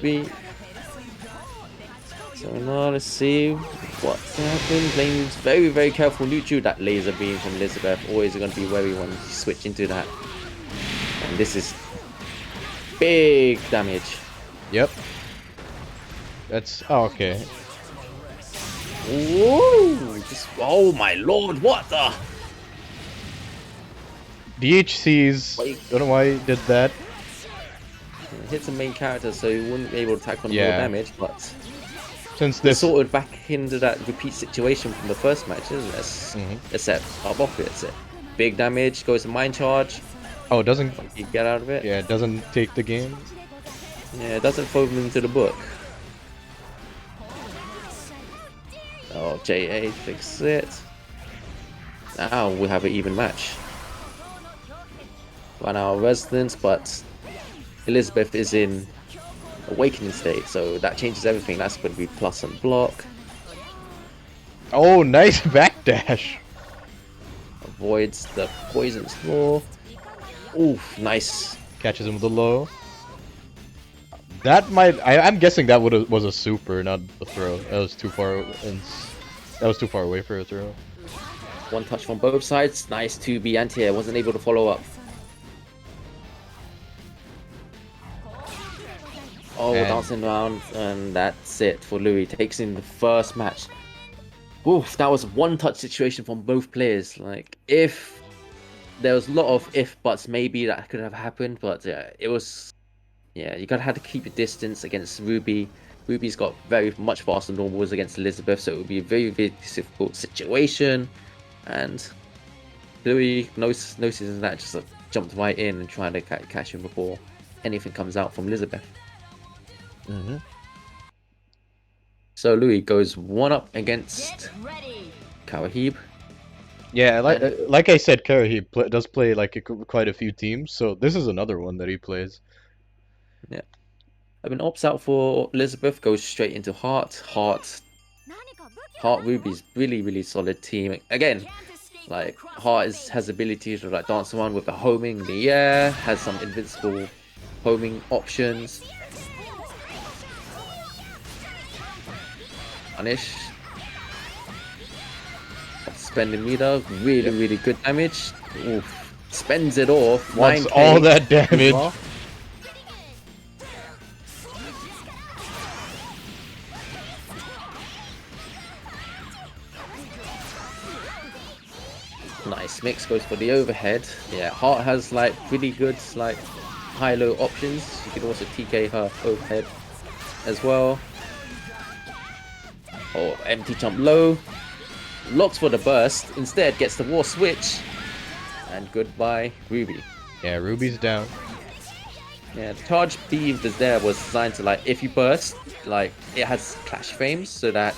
B. So now let's see what's happened. Playing very careful neutral. That laser beam from Elizabeth always going to be wary when you switch into that. And this is big damage. Yep. That's okay. Whoa! Oh my lord! What the? DHC's. Wait. Don't know why he did that. Hits the main character, so he wouldn't be able to attack on more Yeah. damage. But Since they're this. sort of back into that repeat situation from the first match, isn't it? Mhm. Except up off it. Big damage goes to mind charge. Oh, it doesn't. You get out of it. Yeah, it doesn't take the game. Yeah, it doesn't throw them into the book. Oh, JA fix it. Now we have an even match. 1 hour residence, but Elizabeth is in awakening state, so that changes everything. That's going to be plus and block. Oh, nice backdash. Avoids the poison slaw. Oof, nice. Catches him with a low. That might. I'm guessing that was a super, not a throw. That was too far. That was too far away for a throw. One touch from both sides. Nice 2B anti-air. Wasn't able to follow up. Oh, And- dancing around, and that's it for Louis. Takes in the first match. Oof, that was a one-touch situation from both players. Like, if there was a lot of if buts, maybe that could have happened, but yeah, it was. Yeah, you gotta have to keep your distance against Ruby. Ruby's got very much faster normals against Elizabeth, so it would be a very, very difficult situation. And Louis noticing that, just jumped right in and trying to catch him before anything comes out from Elizabeth. Mm-hmm. So Louis goes 1-up against Get ready. Karahieb. Yeah, And- like I said, Karahieb does play like quite a few teams, so this is another one that he plays. Yeah. I mean, opts out for Elizabeth, goes straight into Heart. Heart Ruby's really, really solid team. Again, Can't escape from like crossing Heart fate. has ability to like dance around with the homing in the air, has some invincible homing options. Punish. Spending meter, really, really good damage. Oof. Spends it off. Wants 9K. all that damage. Nice mix, goes for the overhead. Yeah, Heart has like pretty good like high-low options. You can also TK her overhead as well. Oh, empty jump low. Locks for the burst. Instead gets the war switch. And goodbye, Ruby. Yeah, Ruby's down. Yeah, the charge beam that's there was designed to like, if you burst, like it has clash frames so that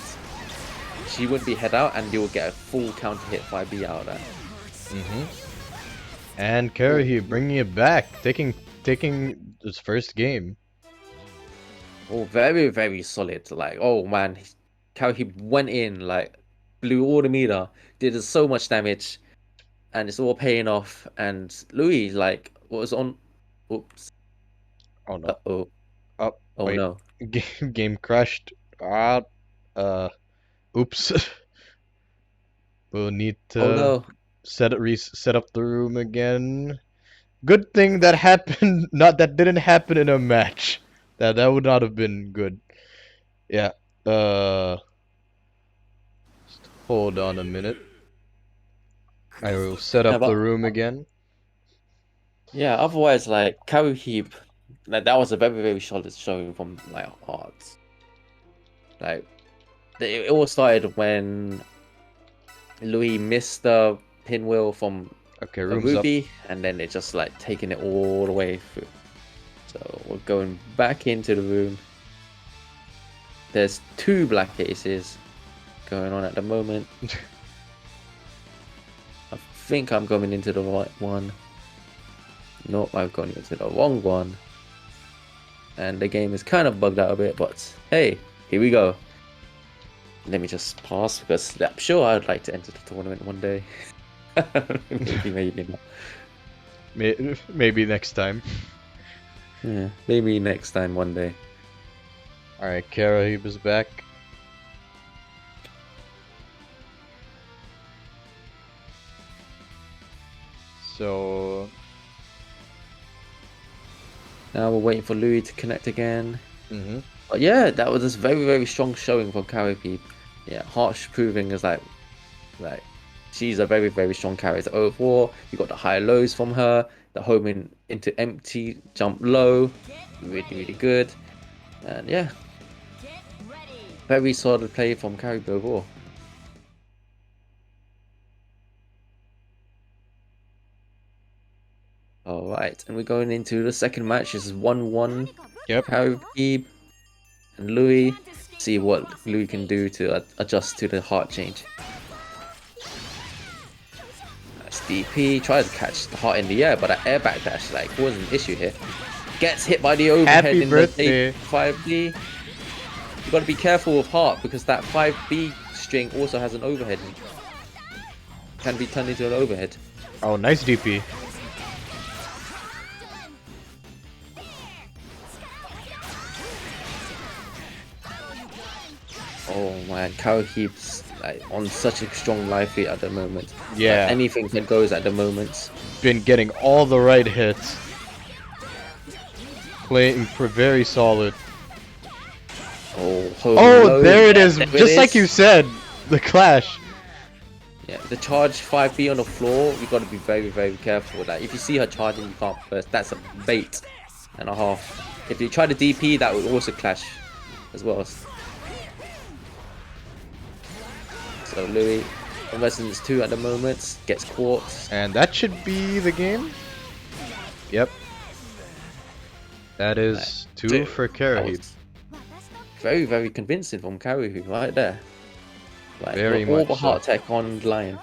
she wouldn't be head out and you will get a full counter hit 5B out of that. And Karahieb bringing it back, taking his first game. Oh, very, very solid. Like, oh man, Karahieb went in, like, blew all the meter, did so much damage, and it's all paying off. And Louis, like, was on. Oops. Oh no. Uh-oh. Oh, Oh wait. no. Game crashed. Oops. We'll need to Oh no. set up the room again. Good thing that happened. Not that didn't happen in a match. That would not have been good. Yeah. Just hold on a minute. I will set Yeah, up but the room again. yeah, otherwise, like, Karahieb, like, that was a very, very solid showing from, like, Hearts. Like, it all started when Louis missed the pinwheel from Okay, a room's up. Ruby, and then it just, like, taking it all the way through. So, we're going back into the room. There's 2 black aces going on at the moment. I think I'm going into the right one. Nope, I've gone into the wrong one. And the game is kind of bugged out a bit, but hey, here we go. Let me just pass because I'm sure I'd like to enter the tournament one day. maybe not. Maybe next time. Yeah, maybe next time one day. Alright, Karahieb is back. So Now we're waiting for Louis to connect again. mhm. But yeah, that was a very, very strong showing from Karahieb. Yeah, Harsh proving is like she's a very, very strong character overall. You got the high lows from her, the homing into empty, jump low, really, really good. And yeah, Get ready. very solid play from Karahieb overall. Alright, and we're going into the second match. This is 1-1. Yep. Karahieb and Louis. See what Louis can do to adjust to the heart change. Nice DP. Tries to catch the heart in the air, but that air backdash like wasn't an issue here. Gets hit by the overhead Happy in birthday. the 5B. You got to be careful with heart because that 5B string also has an overhead. Can be turned into an overhead. Oh, nice DP. Oh man, Karahieb's like on such a strong life lead at the moment. Yeah. Like, anything that goes at the moment. Been getting all the right hits. Playing very solid. Oh, Oh, there it is. There Just like you said, the clash. Yeah, the charge 5B on the floor, you got to be very, very careful. Like, if you see her charging, you can't burst. That's a bait and a half. If you try to DP, that will also clash as well. So Louis, on Resonance 2 at the moment, gets caught. And that should be the game. Yep. That is two Dude, for that Karahieb. was very, very convincing from Karahieb right there. Like, Very all much the heart so. tech on line.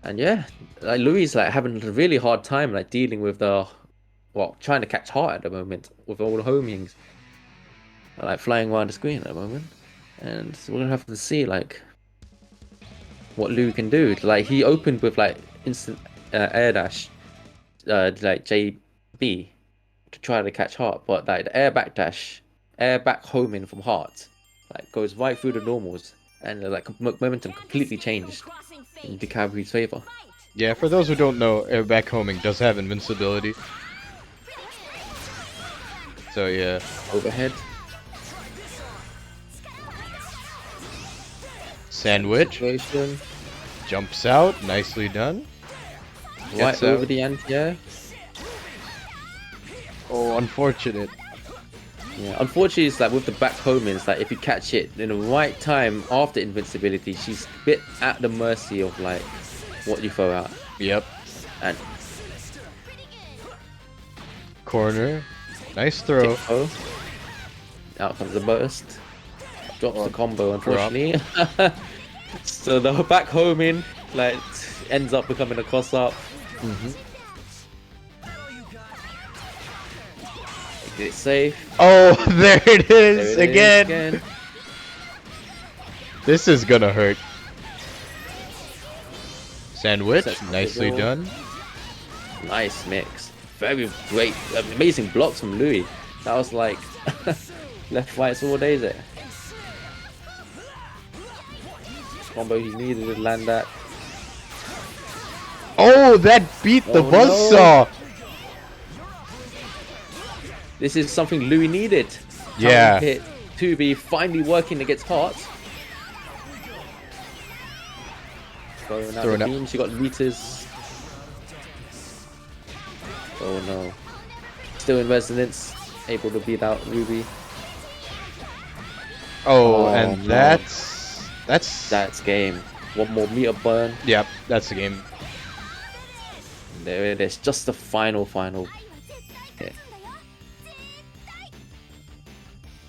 And yeah, like Louis like having a really hard time like dealing with the, well, trying to catch heart at the moment with all the homings, like flying around the screen at the moment. And so we're gonna have to see like what Louis can do. Like he opened with like instant air dash, like JB to try to catch heart, but like the air back dash, air back homing from heart, like goes right through the normals, and like momentum completely changed into Cavalry's favor. Yeah, for those who don't know, back homing does have invincibility. So yeah. Overhead. Sandwich. Situation. Jumps out. Nicely done. Right Gets over out. the anti-air. Oh, unfortunate. Yeah, unfortunately, it's like with the back homings, like if you catch it in the right time after invincibility, she's a bit at the mercy of like what you throw out. Yep. And Corner. Nice throw. oh, out comes the burst. Drops the combo, unfortunately. So the back homing like ends up becoming a cross up. Get it safe. Oh, there it is There it is again. This is gonna hurt. Sandwich. Sets the Nicely middle. done. Nice mix. Very great, amazing blocks from Louis. That was like left, right, all days there. Combo he needed to land that. Oh, that beat the Oh, buzzsaw. This is something Louis needed. Yeah. Hit 2B finally working against Heart. Throwing out Throwing the up. beam. She got meters. Oh no. Still in resonance. Able to beat out Ruby. Oh, Oh, and no. that's game. One more meter burn. Yep, that's the game. There it is. Just the final hit.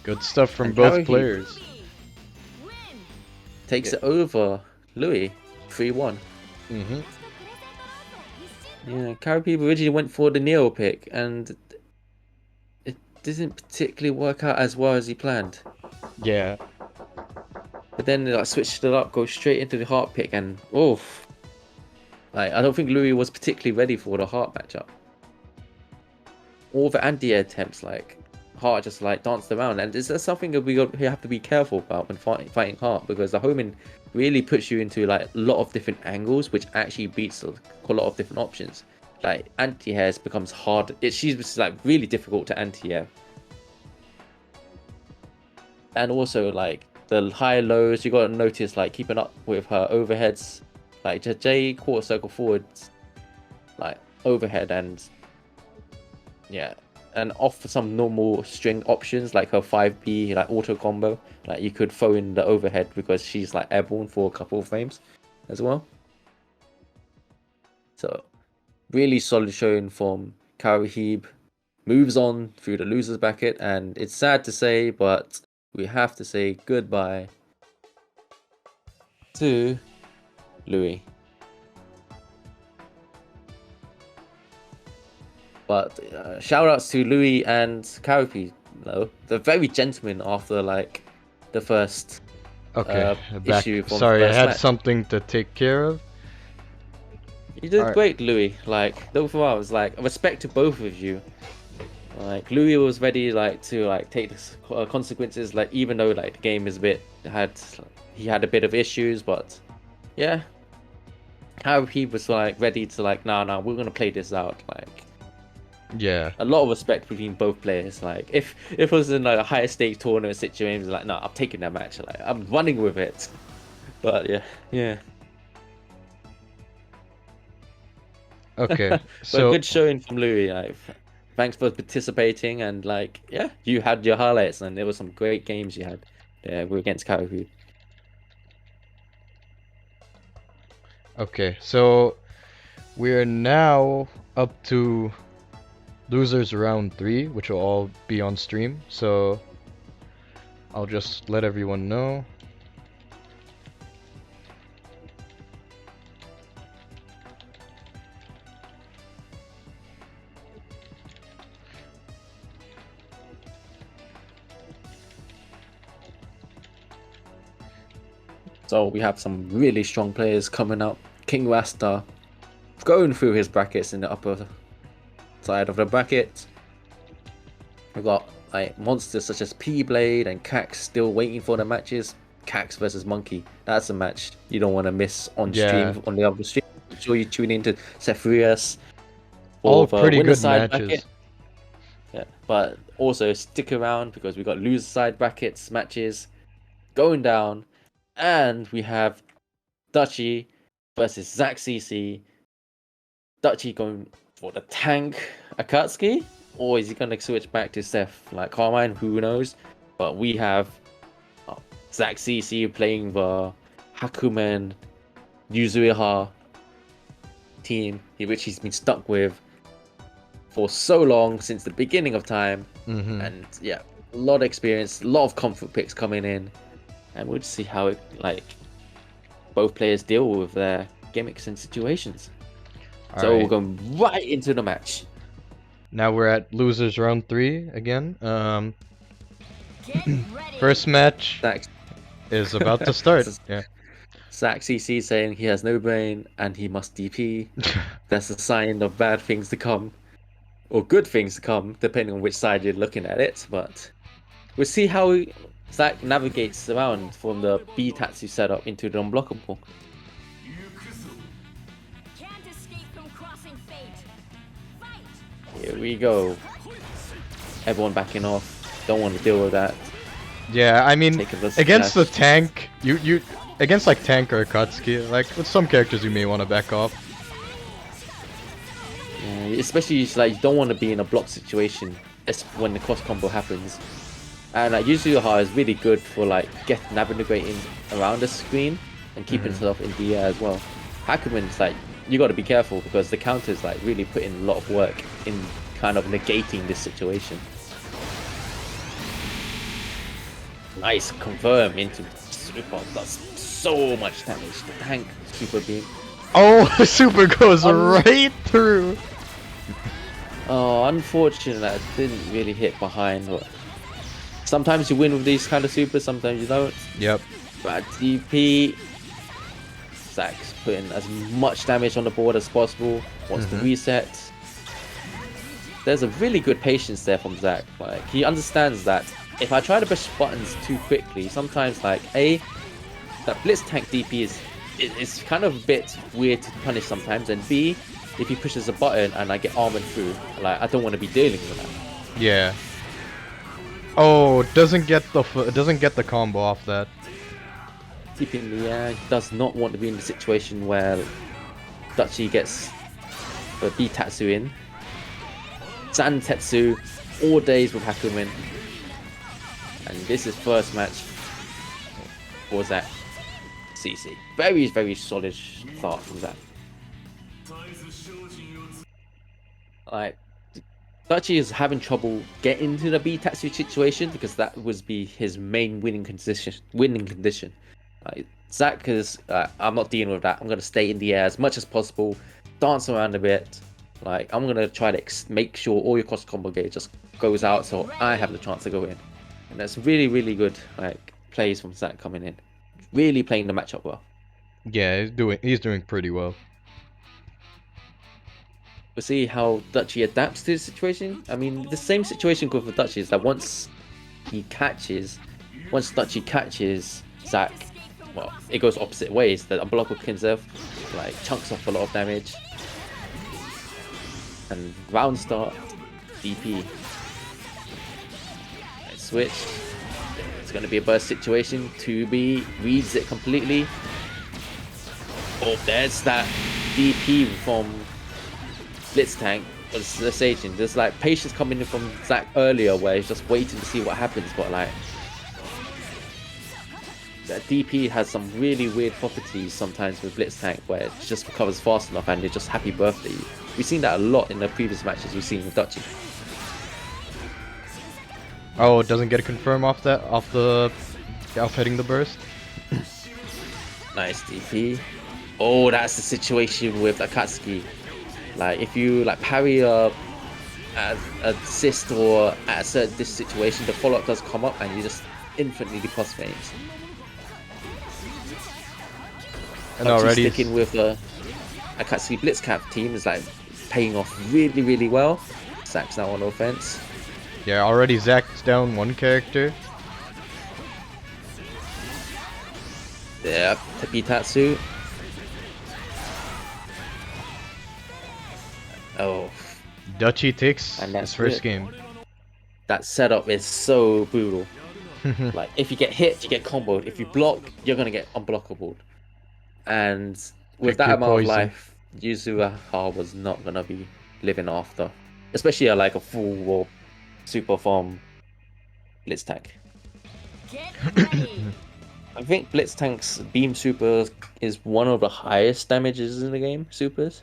Good stuff from And both Karahieb. players. Takes it over Louis. 3-1. Mm-hmm. Yeah, Karahieb originally went for the Neo pick, and it didn't particularly work out as well as he planned. Yeah. But then like switched it up, go straight into the Heart pick, and oof. Like I don't think Louis was particularly ready for the Heart matchup. All the anti-air attempts, like Heart just like danced around, and is that something that we have to be careful about when fighting Heart, because the homing really puts you into like a lot of different angles, which actually beats a lot of different options. Like anti-airs becomes hard. She's like really difficult to anti-air, and also like the high lows, you got to notice like keeping up with her overheads, like J quarter circle forwards, like overhead, and yeah, and off some normal string options like her 5B like auto combo, like you could throw in the overhead because she's like airborne for a couple of frames as well. So really solid showing from Karahieb. Moves on through the losers bracket, and it's sad to say, but we have to say goodbye to Louis. But shout outs to Louis and Karahieb. No, they're very gentlemen after like the first Okay. Back. issue from Sorry, the I first had match. something to take care of. You did Alright. great, Louis. Like, both of us, like, respect to both of you. Like, Louis was ready, like, to like take the consequences. Like, even though like the game is a bit he had a bit of issues, but yeah, how he was like ready to like, nah, we're gonna play this out. Like, Yeah. A lot of respect between both players. Like if it was in like a higher stakes tournament situation, it's like no, I'm taking that match. Like I'm running with it. But yeah. Okay. But So good showing from Louie. Like, thanks for participating and like yeah, you had your highlights and there were some great games you had. Yeah, we're against Karahieb. okay. So we're now up to losers round 3, which will all be on stream. So I'll just let everyone know. So we have some really strong players coming up. King Rasta going through his brackets in the upper side of the bracket. We've got like monsters such as P-Blade and Cax still waiting for the matches. Cax versus Monkey. That's a match you don't want to miss on Yeah. stream, on the other stream. Make sure you tune into Seth All for the pretty winner good side matches. bracket. Yeah, but also stick around because we got loser side brackets matches going down, and we have Dutchy versus ZackCC. Dutchy going for the tank Akatsuki, or is he gonna switch back to Seth like Carmine? Who knows? But we have ZackCC playing the hakumen yuzuriha team, which he's been stuck with for so long since the beginning of time. And yeah, a lot of experience, a lot of comfort picks coming in, and we'll just see how it like both players deal with their gimmicks and situations. So Alright. we're going right into the match. Now we're at losers round 3 again. Get ready. First match Zack, is about to start. Yeah. ZackCC saying he has no brain and he must DP. That's a sign of bad things to come, or good things to come, depending on which side you're looking at it. But we'll see how Zack navigates around from the B-Tatsu setup into the unblockable. Can't escape from crossing fate. Fight. Here we go. Everyone backing off. Don't want to deal with that. Yeah, I mean, Take a risk, against the Flash. tank, you against like tank or Akatsuki, like with some characters you may want to back off. Yeah, especially like you don't want to be in a block situation when the cross combo happens. And like yuzuriha is really good for like navigating around the screen and keeping yourself in the air as well. Hakumen is like you got to be careful because the counters like really put in a lot of work in kind of negating this situation. Nice confirm into super, does so much damage. The tank super beam. Oh, super goes right through. Oh, unfortunate that it didn't really hit behind. But sometimes you win with these kind of supers, sometimes you don't. Yep. Bad DP. Zack's putting as much damage on the board as possible. Wants to reset. There's a really good patience there from Zack. Like he understands that if I try to push buttons too quickly, sometimes like that blitztank DP is kind of a bit weird to punish sometimes, and B, if he pushes a button and I get armored through, like I don't want to be dealing with that. Yeah. Oh, doesn't get the combo off that. Keeping the air, does not want to be in the situation where Dutchy gets a B-Tatsu in. Zantetsu, all days with Hakumen. And this is first match for ZackCC. Very, very solid start from Zack. Like, Dutchy is having trouble getting to the B-Tatsu situation because that would be his main winning condition. Like, Zack is, I'm not dealing with that. I'm going to stay in the air as much as possible, dance around a bit. Like, I'm going to try to make sure all your cross combo gauge just goes out so I have the chance to go in. And that's really, really good like plays from Zack coming in. Really playing the matchup well. Yeah, he's doing pretty well. We'll see how Dutchy adapts to the situation. I mean, the same situation with the Dutchy is that once Dutchy catches Zack, well, it goes opposite ways. The unblockable Kinzev like chunks off a lot of damage. And round start, DP. Nice switch. It's going to be a burst situation. 2B reads it completely. Oh, there's that DP from blitztank. The Satan. There's like patience coming in from Zack earlier where he's just waiting to see what happens, but like that DP has some really weird properties sometimes with blitztank where it just recovers fast enough and it's just happy birthday. We've seen that a lot in the previous matches we've seen with Dutchy. Oh, it doesn't get a confirm off hitting the burst. Nice DP. Oh, that's the situation with akatsuki. Like if you like parry a assist or at a certain situation, the follow-up does come up and you just infinitely plus frames. And already sticking with the akatsuki blitzcap team is like paying off really well. Zack's now on offense. Yeah, already Zack's down one character. Yeah, Tepitatsu. Oh, Dutchy takes And that's his first it. game. that setup is so brutal. Like if you get hit, you get comboed. If you block, you're gonna get unblockable. And with Pick that your amount poison. of life, Yuzuriha was not gonna be living after, especially like a full or super farm blitztank. Get ready. I think blitztank's beam super is one of the highest damages in the game. Supers.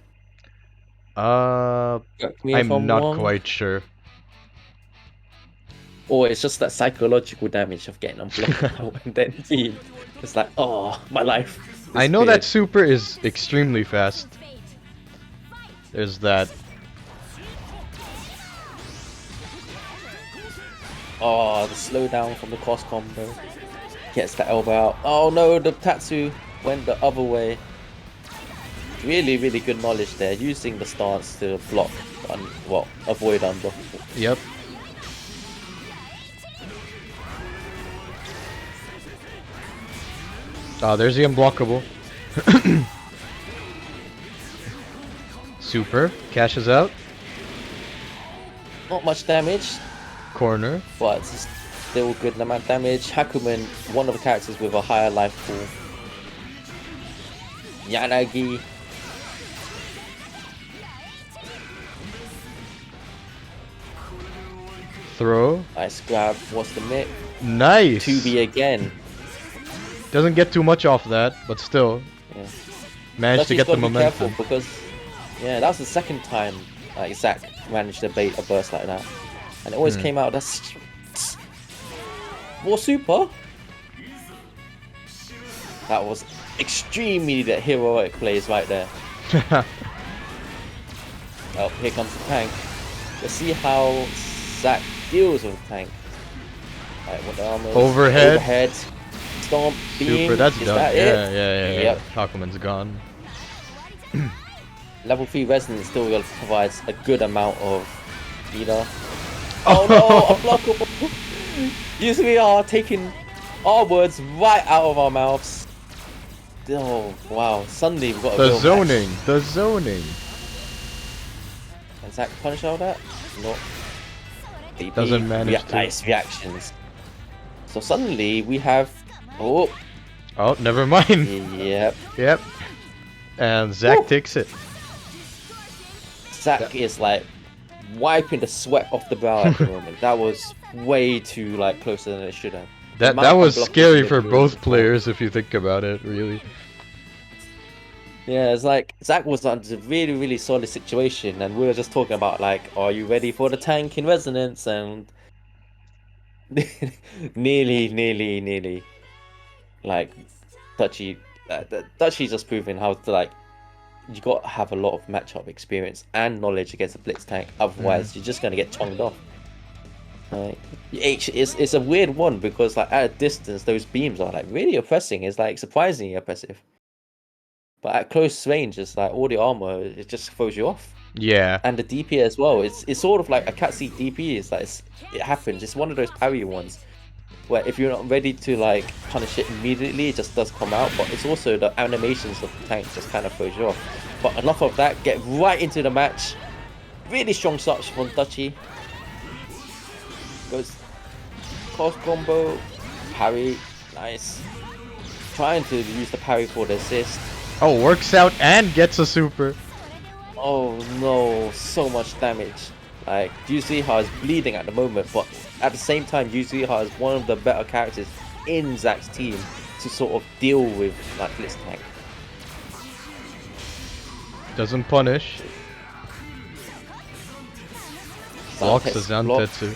Correct me if I'm not wrong. quite sure. Or it's just that psychological damage of getting unblockable and then beam. It's like, oh, my life. I know that disappeared. super is extremely fast. There's that. Oh, the slowdown from the cross combo. Gets the elbow out. Oh no, the Tatsu went the other way. Really good knowledge there. Using the stance to block, avoid unblockable. Yep. Ah, there's the unblockable. Super cashes out. Not much damage, Corner. but it's still good amount of damage. Hakumen, one of the characters with a higher life pool. Yanagi. Throw. Nice grab. What's the mix? Nice. 2B again. Doesn't get too much off that, but still Yeah. managed to Dutchy's get the gotta be careful momentum. because, yeah, that was the second time like Zack managed to bait a burst like that, and it always came out. That's more super. That was extremely the heroic plays right there. Oh, here comes the tank. Let's see how Zack deals with the tank. Right, what the armor? Overhead. Stomp. Beam. Super, that's Is done. that Yeah, it? yeah. Yep. Hakumen's gone. Level 3 resonance still provides a good amount of speeder. Oh no, unblockable! Usually are taking our words right out of our mouths. Oh wow, suddenly we've got a The real zoning. match. The zoning. Can Zack punish all that? No. DP, Doesn't manage to. Nice reactions. So suddenly we have... Oh, Oh, never mind. yep. Yep. And Zack Woo. takes it. Zack is like wiping the sweat off the brow at the moment. That was way too like closer than it should have. That amount of was unblockable scary that for he was both before. players if you think about it, really. Yeah, it's like Zack was under a really solid situation, and we were just talking about like, are you ready for the tank in resonance? And nearly, like Dutchy, Dutchy's just proving how to like. You got to have a lot of matchup experience and knowledge against a blitz tank, otherwise you're just gonna get tongued off. Like, it's a weird one because like at a distance those beams are like really oppressing. It's like surprisingly oppressive. But at close range, it's like all the armor, it just throws you off. Yeah. And the DP as well. It's sort of like a Akatsuki DP. It's like it happens. It's one of those parry ones where if you're not ready to like punish it immediately, it just does come out. But it's also the animations of the tank just kind of throws you off. But enough of that. Get right into the match. Really strong touch from Dutchy. Goes cross combo, parry, nice. Trying to use the parry for the assist. Oh, works out and gets a super. Oh no, so much damage. Like, Yuzuriha is bleeding at the moment, but at the same time, Yuzuriha is one of the better characters in Zack's team to sort of deal with like blitztank. Doesn't punish. Blocks the Zantetsu.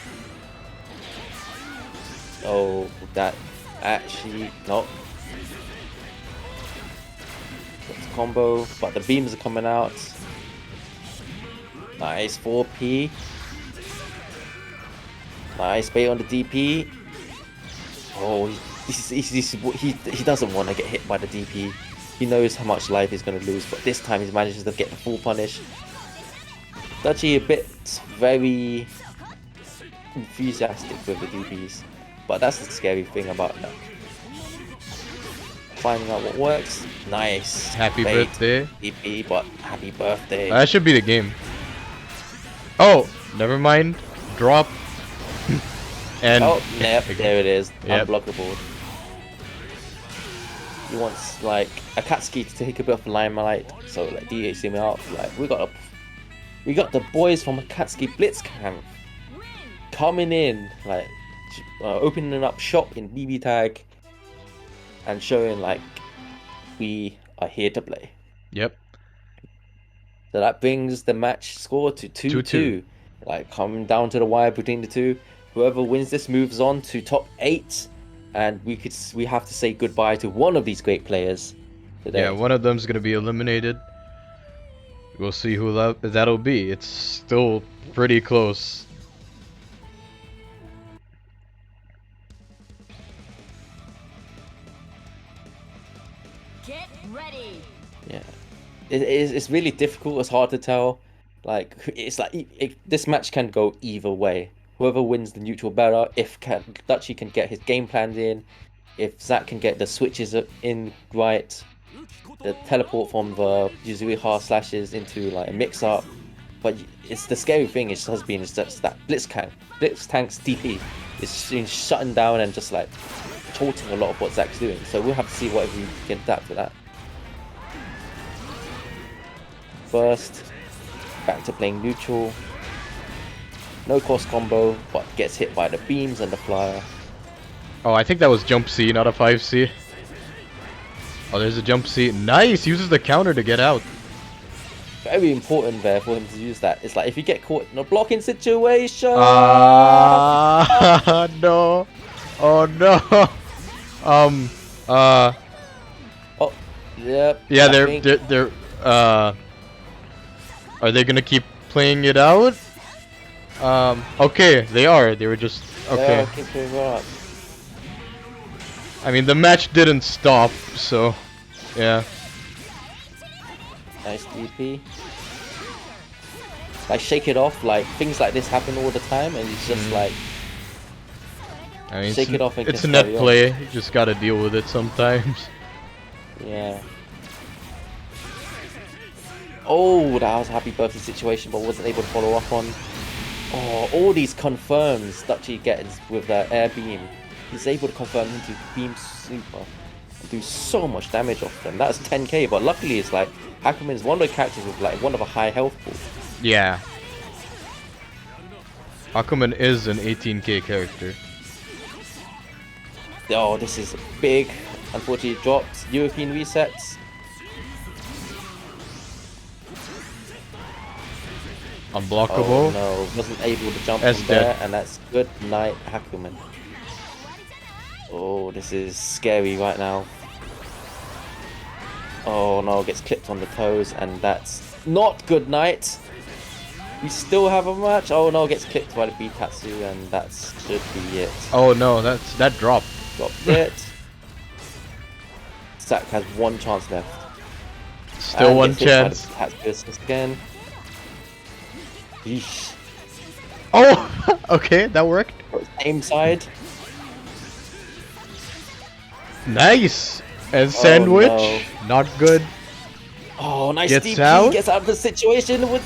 Oh, that actually no. That's a combo, but the beams are coming out. Nice 4P. Nice bait on the DP. Oh, he doesn't want to get hit by the DP. He knows how much life he's going to lose, but this time he manages to get the full punish. Dutchy a bit very enthusiastic with the DPs, but that's the scary thing about that. Finding out what works. Nice. Happy bait, birthday. DP, but happy birthday. That should be the game. Oh, never mind. Drop. And oh, yep, there it is. Yep. Unblockable. He wants like Akatsuki to take a bit of limelight, so like DH him out. Like we got the boys from Akatsuki Blitz Camp coming in, like opening up shop in BB Tag and showing like we are here to play. Yep. So that brings the match score to 2-2. Like coming down to the wire between the two. Whoever wins this moves on to top 8, and we have to say goodbye to one of these great players today. Yeah, one of them's gonna be eliminated. We'll see who that'll be. It's still pretty close. Get ready. Yeah, it's really difficult. It's hard to tell. Like it's like this match can go either way. Whoever wins the neutral battle, if Dutchy can get his game planned in, if Zack can get the switches in right, the teleport from the Yuzuriha slashes into like a mix-up. But it's the scary thing. It has been is just that blitztank's DP is shutting down and just like halting a lot of what Zack's doing. So we'll have to see whatever we can adapt to that. First, back to playing neutral. No cross combo, but gets hit by the beams and the flyer. Oh, I think that was jump C, not a 5C. Oh, there's a jump C. Nice! Uses the counter to get out. Very important there for him to use that. It's like if you get caught in a blocking situation. No. Oh no. Oh, yep. Yeah, I they're are they gonna keep playing it out? Okay, they are. They were just okay. I mean, the match didn't stop, so yeah. Nice DP. Like shake it off. Like things like this happen all the time, and it's just like I mean, shake it off. And it's a net play. You just gotta deal with it sometimes. Yeah. Oh, that was a happy birthday situation, but wasn't able to follow up on. Oh, all these confirms Dutchy gets with the air beam. He's able to confirm into beam super and do so much damage off them. That's 10k, but luckily it's like hakumen is one of the characters with like one of a high health pool. Yeah. Hakumen is an 18k character. Oh, this is big. Unfortunately, it dropped. European resets. Unblockable. Oh no, wasn't able to jump That's from there, dead. and that's good night, Hakumen. Oh, this is scary right now. Oh no, gets clipped on the toes, and that's not good night. We still have a match. Oh no, gets clipped by the Bitatsu, and that should be it. Oh no, that dropped. Dropped it. Zack has one chance left. Still And one gets hit by the chance. Bitatsu assist again. Yeesh. Oh, okay, that worked. Aim side. Nice. And sandwich, no. not good. Oh, nice Gets DP. out. Gets out of the situation with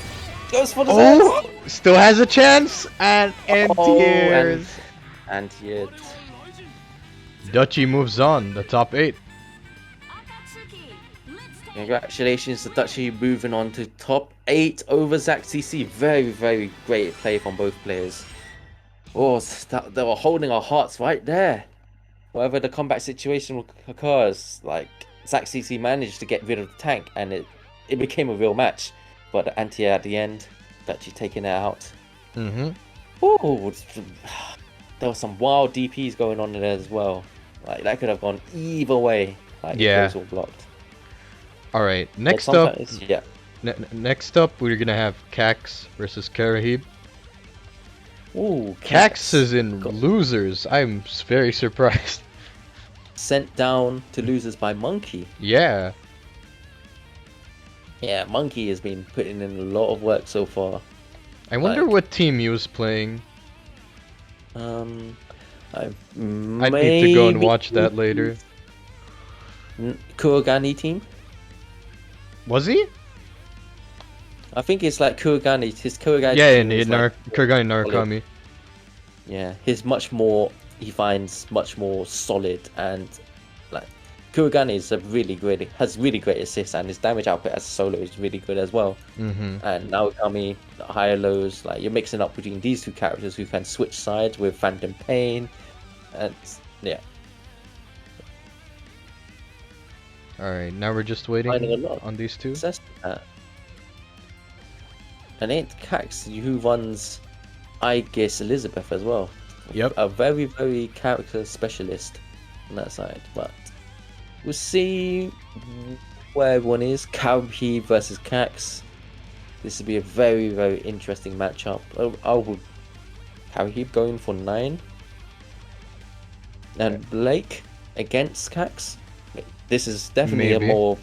goes for the Oh, still has a chance and Oh, tears. And yet, Dutchy moves on, the top 8. Akatsuki. Blitztank. congratulations to Dutchy moving on to top 8 over ZackCC. Very, very great play from both players. Oh, they were holding our hearts right there. Whatever the combat situation occurs, like ZackCC managed to get rid of the tank, and it became a real match. But the anti-air at the end, Dutchy taking it out. Mm-hmm. Oh, there was some wild DPs going on in there as well. Like that could have gone either way. Like Yeah. if it was all blocked. All right. But Next up, sometimes- yeah. next up, we're gonna have Cax versus Karahieb. Ooh, Cax is in got losers. I'm very surprised. sent down to losers by Monkey. Yeah. Yeah, Monkey has been putting in a lot of work so far. I wonder Like- what team he was playing. I I'd need to go and watch that later. Kurogane team. Was he? I think it's like Kurogane. His Kurogane. Yeah, team is in like, Kurogane Narukami. yeah, he's much more. He finds much more solid, and like Kurogane is has really great assists, and his damage output as a solo is really good as well. Mm-hmm. And Narukami, the higher lows, like you're mixing up between these two characters who can switch sides with Phantom Pain, and yeah, All right, now we're just Finding a waiting lot. on these two. success with that. And ain't Cax who runs Aegis Elizabeth as well. Yep. A very, very character specialist on that side. But we'll see where everyone is. Karahieb versus Cax. This will be a very, very interesting matchup. I would Karahieb going for 9. And Blake against Cax. This is definitely Maybe. a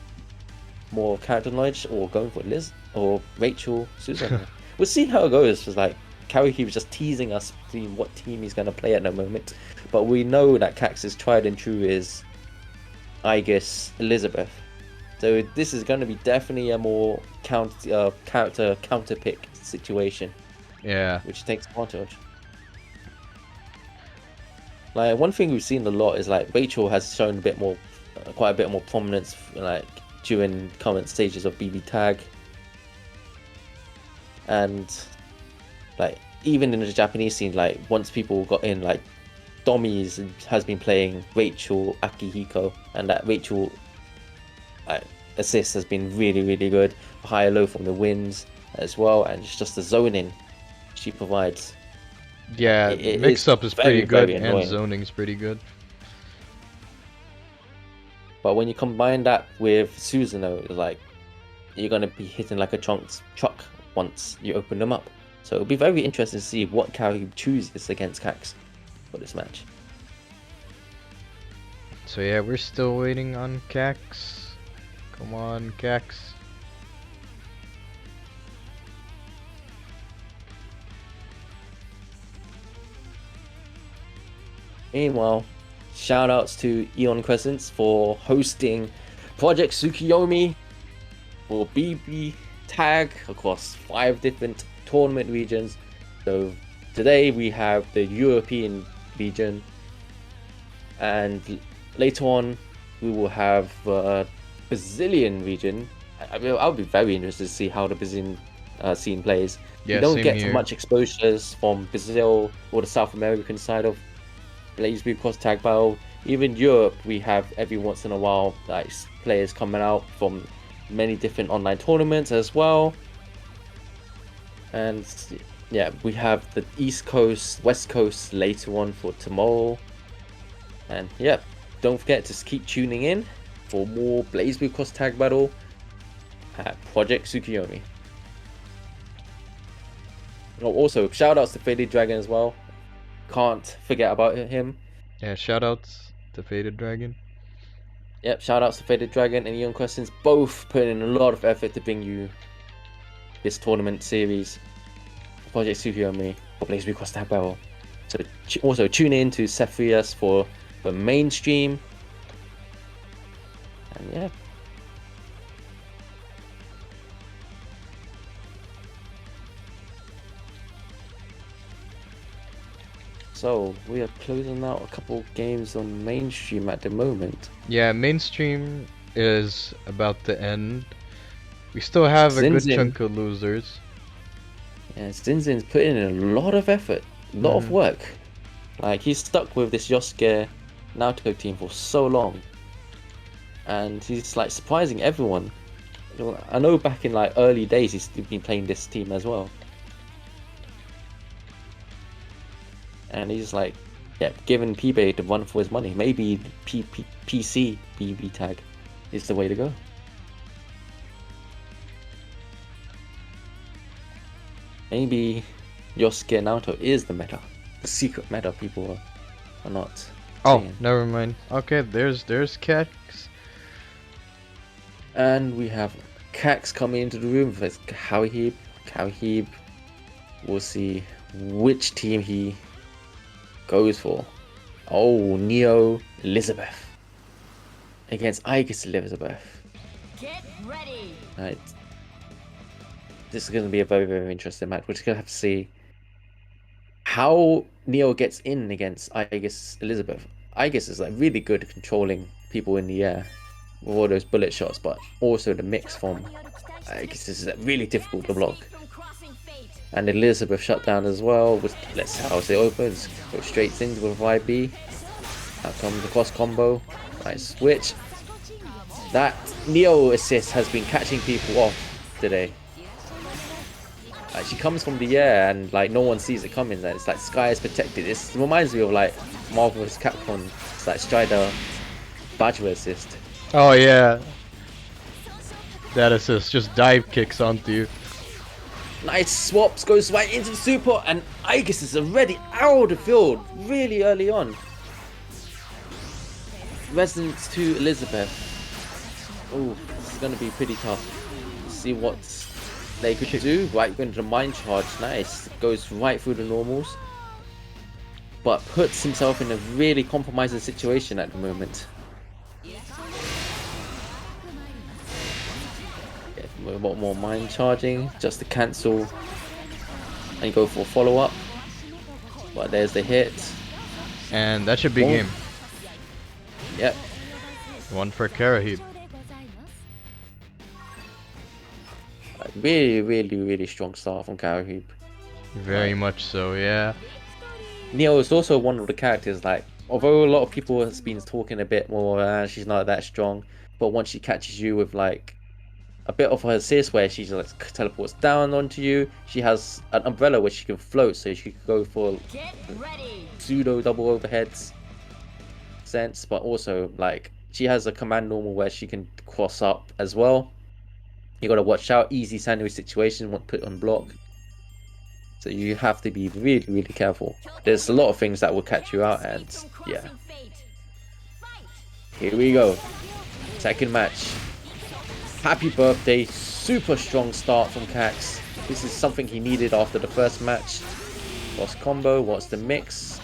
more character knowledge, or going for Liz or Rachel Susan. We'll see how it goes. It's like Karahieb was just teasing us between what team he's going to play at the moment, but we know that Cax's tried and true is Aegis Elizabeth. So this is going to be definitely a more character counter pick situation, Yeah. which takes advantage. Like one thing we've seen a lot is like Rachel has shown quite a bit more prominence, like during current stages of BB Tag, and like even in the Japanese scene, like once people got in, like Dommy's has been playing Rachel Akihiko, and that Rachel assist has been really, really good. Higher low from the wins as well, and it's just the zoning she provides. Yeah, It mix up is very, pretty good very and annoying. zoning's pretty good. But when you combine that with Susanoo, it's like you're gonna be hitting like a truck once you open them up. So it'll be very interesting to see what Karahieb chooses against Cax for this match. So yeah, we're still waiting on Cax. Come on, Cax. Meanwhile, shout outs to Eon Crescents for hosting Project Tsukiyomi for BB Tag across 5 different tournament regions. So today we have the European region, and later on we will have Brazilian region. I'll be very interested to see how the Brazilian scene plays. Yeah, we don't same get here. much exposures from Brazil or the South American side of Blaze Blue Cross Tag Battle. Even Europe, we have every once in a while like players coming out from many different online tournaments as well. And yeah, we have the East Coast, West Coast later on for tomorrow. And yeah, don't forget to keep tuning in for more Blaze Blue Cross Tag Battle at Project Tsukiyomi. Oh, also, shout outs to Faded Dragon as well. Can't forget about him. Yeah, shoutouts to Faded Dragon. Yep, shout outs to Faded Dragon and Young Questions, both putting in a lot of effort to bring you this tournament series, Project Tsukiyomi, for Blaze Blue Cross Tag Battle. So also tune in to Sephias for the mainstream. And yeah. So we are closing out a couple games on mainstream at the moment. Yeah, mainstream is about to end. We still have a good XinXin. chunk of losers. Yeah, XinXin's putting in a lot of effort, a lot of work. Like he's stuck with this Yosuke Naoto team for so long, and he's like surprising everyone. I know back in like early days he's been playing this team as well, and he's like, yeah, giving PB the run for his money. Maybe PC BB tag is the way to go. Maybe Yosuke Naoto is the meta, the secret meta people are not. Oh, saying. never mind. Okay, there's Kex. And we have Cax coming into the room with Karahieb. Karahieb, we'll see which team he goes for. Oh, Neo Elizabeth against Aegis Elizabeth. Get ready. Right. This is going to be a very, very interesting match. We're just going to have to see how Neo gets in against Aegis Elizabeth. Aegis is like really good at controlling people in the air with all those bullet shots, but also the mix from Aegis is really difficult to block. And Elizabeth shut down as well. Let's see how it opens. Go straight into with YB. Out comes the cross combo. Nice switch. That Neo assist has been catching people off today. Like she comes from the air and like no one sees it coming. And it's like sky is protected. It reminds me of like Marvel's Capcom. It's like Strider Badger assist. Oh yeah. That assist just dive kicks onto you. Nice swaps, goes right into the super, and Aegis is already out of the field really early on. Resonance to Elizabeth. Oh, this is going to be pretty tough. See what they could do. Right, going to the mind charge. Nice. Goes right through the normals. But puts himself in a really compromising situation at the moment. A lot more mind charging just to cancel and go for a follow-up. But there's the hit. And that should be game. Yep. One for Karahieb. Really, really, really strong start from Karahieb. Very much so, yeah. Neo is also one of the characters, like, although a lot of people has been talking a bit more, she's not that strong, but once she catches you with like a bit of her assist where she just teleports down onto you, she has an umbrella where she can float, so she can go for pseudo double overheads sense, but also like she has a command normal where she can cross up as well. You gotta watch out, easy sandwich situation, won't put on block. So you have to be really, really careful. There's a lot of things that will catch you out, and yeah. Here we go. Second match. Happy birthday. Super strong start from Cax. This is something he needed after the first match. Lost combo. What's the mix?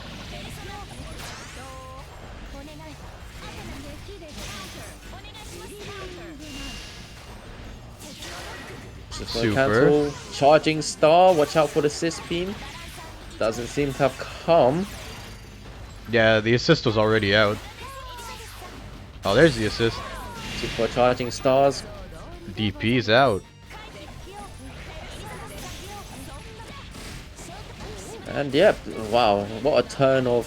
Super. Cancel. Charging star. Watch out for the assist beam. Doesn't seem to have come. Yeah, the assist was already out. Oh, there's the assist. Super charging stars. DP's out. And yep, wow, what a turn of...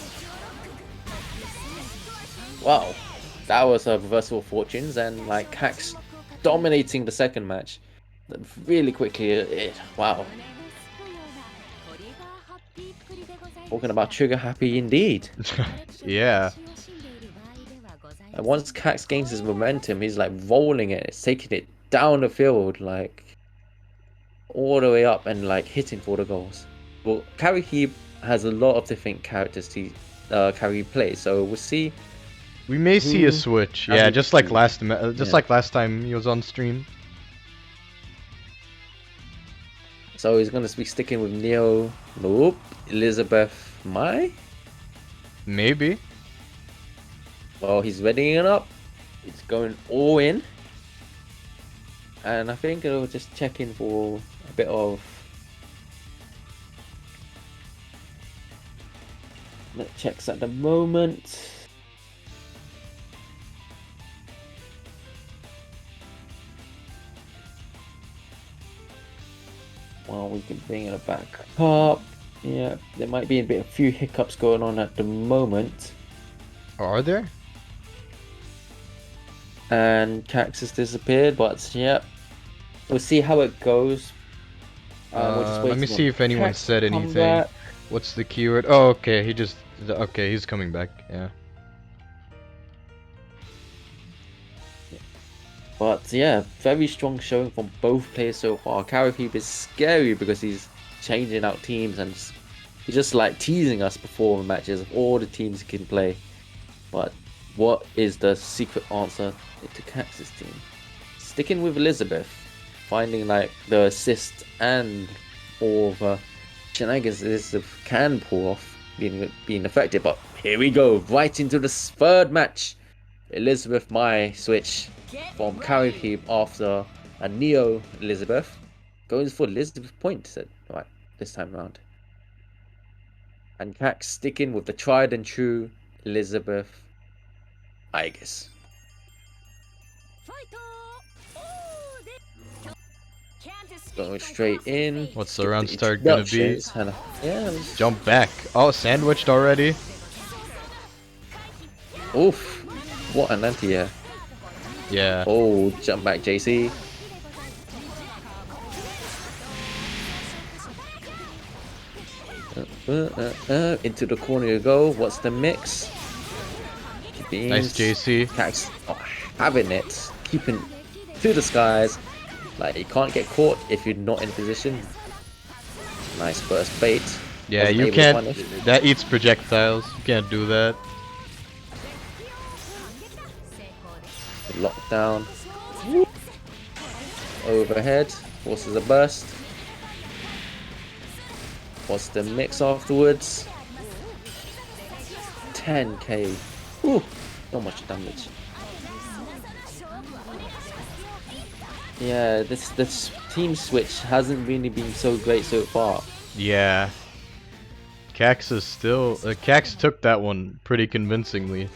Wow, that was a reversal of fortunes, and like Cax dominating the second match. Really quickly, wow. Talking about trigger happy indeed. Yeah. And once Cax gains his momentum, he's like rolling it, it's taking it down the field, like all the way up and like hitting for the goals. Well, Karahieb has a lot of different characters to Karahieb play, so we'll see. We may see a switch. Yeah, just like last time he was on stream. So he's gonna be sticking with Neo. Nope. Elizabeth Mai? Maybe. Well, he's readying it up. He's going all in. And I think it'll just check in for a bit of... Net checks at the moment. Well, we can bring it back up. Yeah, there might be a few hiccups going on at the moment. Are there? And Cax has disappeared, but yeah, we'll see how it goes. We're just Let me waiting see on if anyone Cax said to come anything. back. What's the keyword? Oh, okay. Okay, he's coming back. Yeah. But yeah, very strong showing from both players so far. Karahieb is scary because he's changing out teams and he's just like teasing us before the matches of all the teams he can play. But what is the secret answer to Cax's team? Sticking with Elizabeth, finding like the assist and all the shenanigans Elizabeth can pull off being effective. But here we go, right into the third match. Elizabeth my switch from Karahieb after a Neo Elizabeth goes for Elizabeth point said right this time around. And Cax sticking with the tried and true Elizabeth aegis. Going straight in. What's the round start gonna be? Yeah. Jump back. Oh, sandwiched already. Oof. What an anti-air. Yeah. Oh, jump back, JC. Into the corner you go. What's the mix? Beans. Nice JC. Cax having it. Keeping to the skies. Like, you can't get caught if you're not in position. Nice first bait. Yeah, Wasn't you able to can't. punish. That eats projectiles. You can't do that. Lockdown. Overhead. Forces a burst. What's the mix afterwards? 10k. Ooh, not much damage. Yeah, this team switch hasn't really been so great so far. Yeah. Cax is still. Cax took that one pretty convincingly.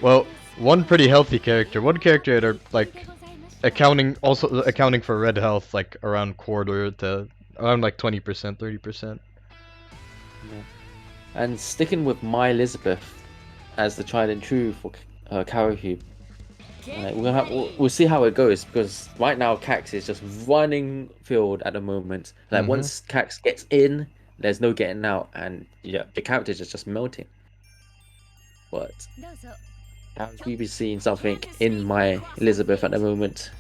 One pretty healthy character. One character that are like accounting for red health like around quarter to around like 20%, 30%. Yeah. And sticking with my Elizabeth as the tried and true for Karahieb. We'll see how it goes because right now Cax is just running field at the moment. Like once Cax gets in, there's no getting out, and yeah, the characters are just melting. But Karahieb is seeing something in my Elizabeth at the moment,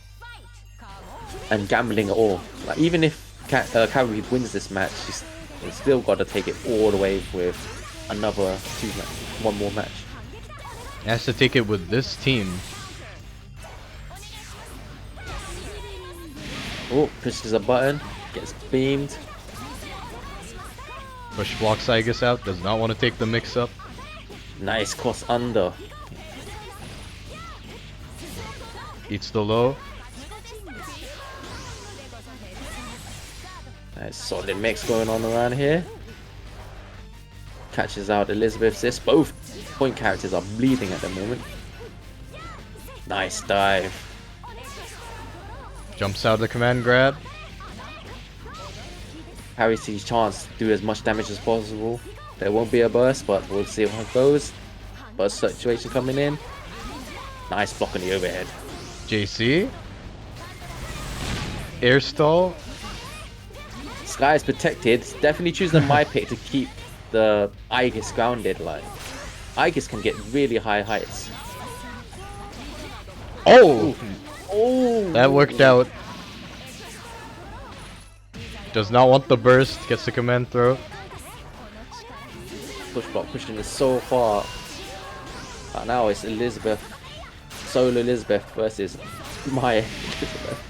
and gambling it all. Like even if Karahieb wins this match, she's still got to take it all the way with one more match. He has to take it with this team. Oh, pushes a button, gets beamed. Push blocks Aegis out, does not want to take the mix up. Nice cross under. Eats the low. Nice solid mix going on around here. Catches out Elizabeth's assist. Both point characters are bleeding at the moment. Nice dive. Jumps out the command grab. Harry sees chance to do as much damage as possible. There won't be a burst, but we'll see how it goes. Burst situation coming in. Nice block on the overhead. JC. Air stall. Sky is protected. Definitely choosing my pick to keep the Aegis grounded. Like Aegis can get really high heights. Oh! Oh! That worked out. Does not want the burst. Gets the command throw. Push block pushing it so far. Now it's Elizabeth. Solo Elizabeth versus my Elizabeth.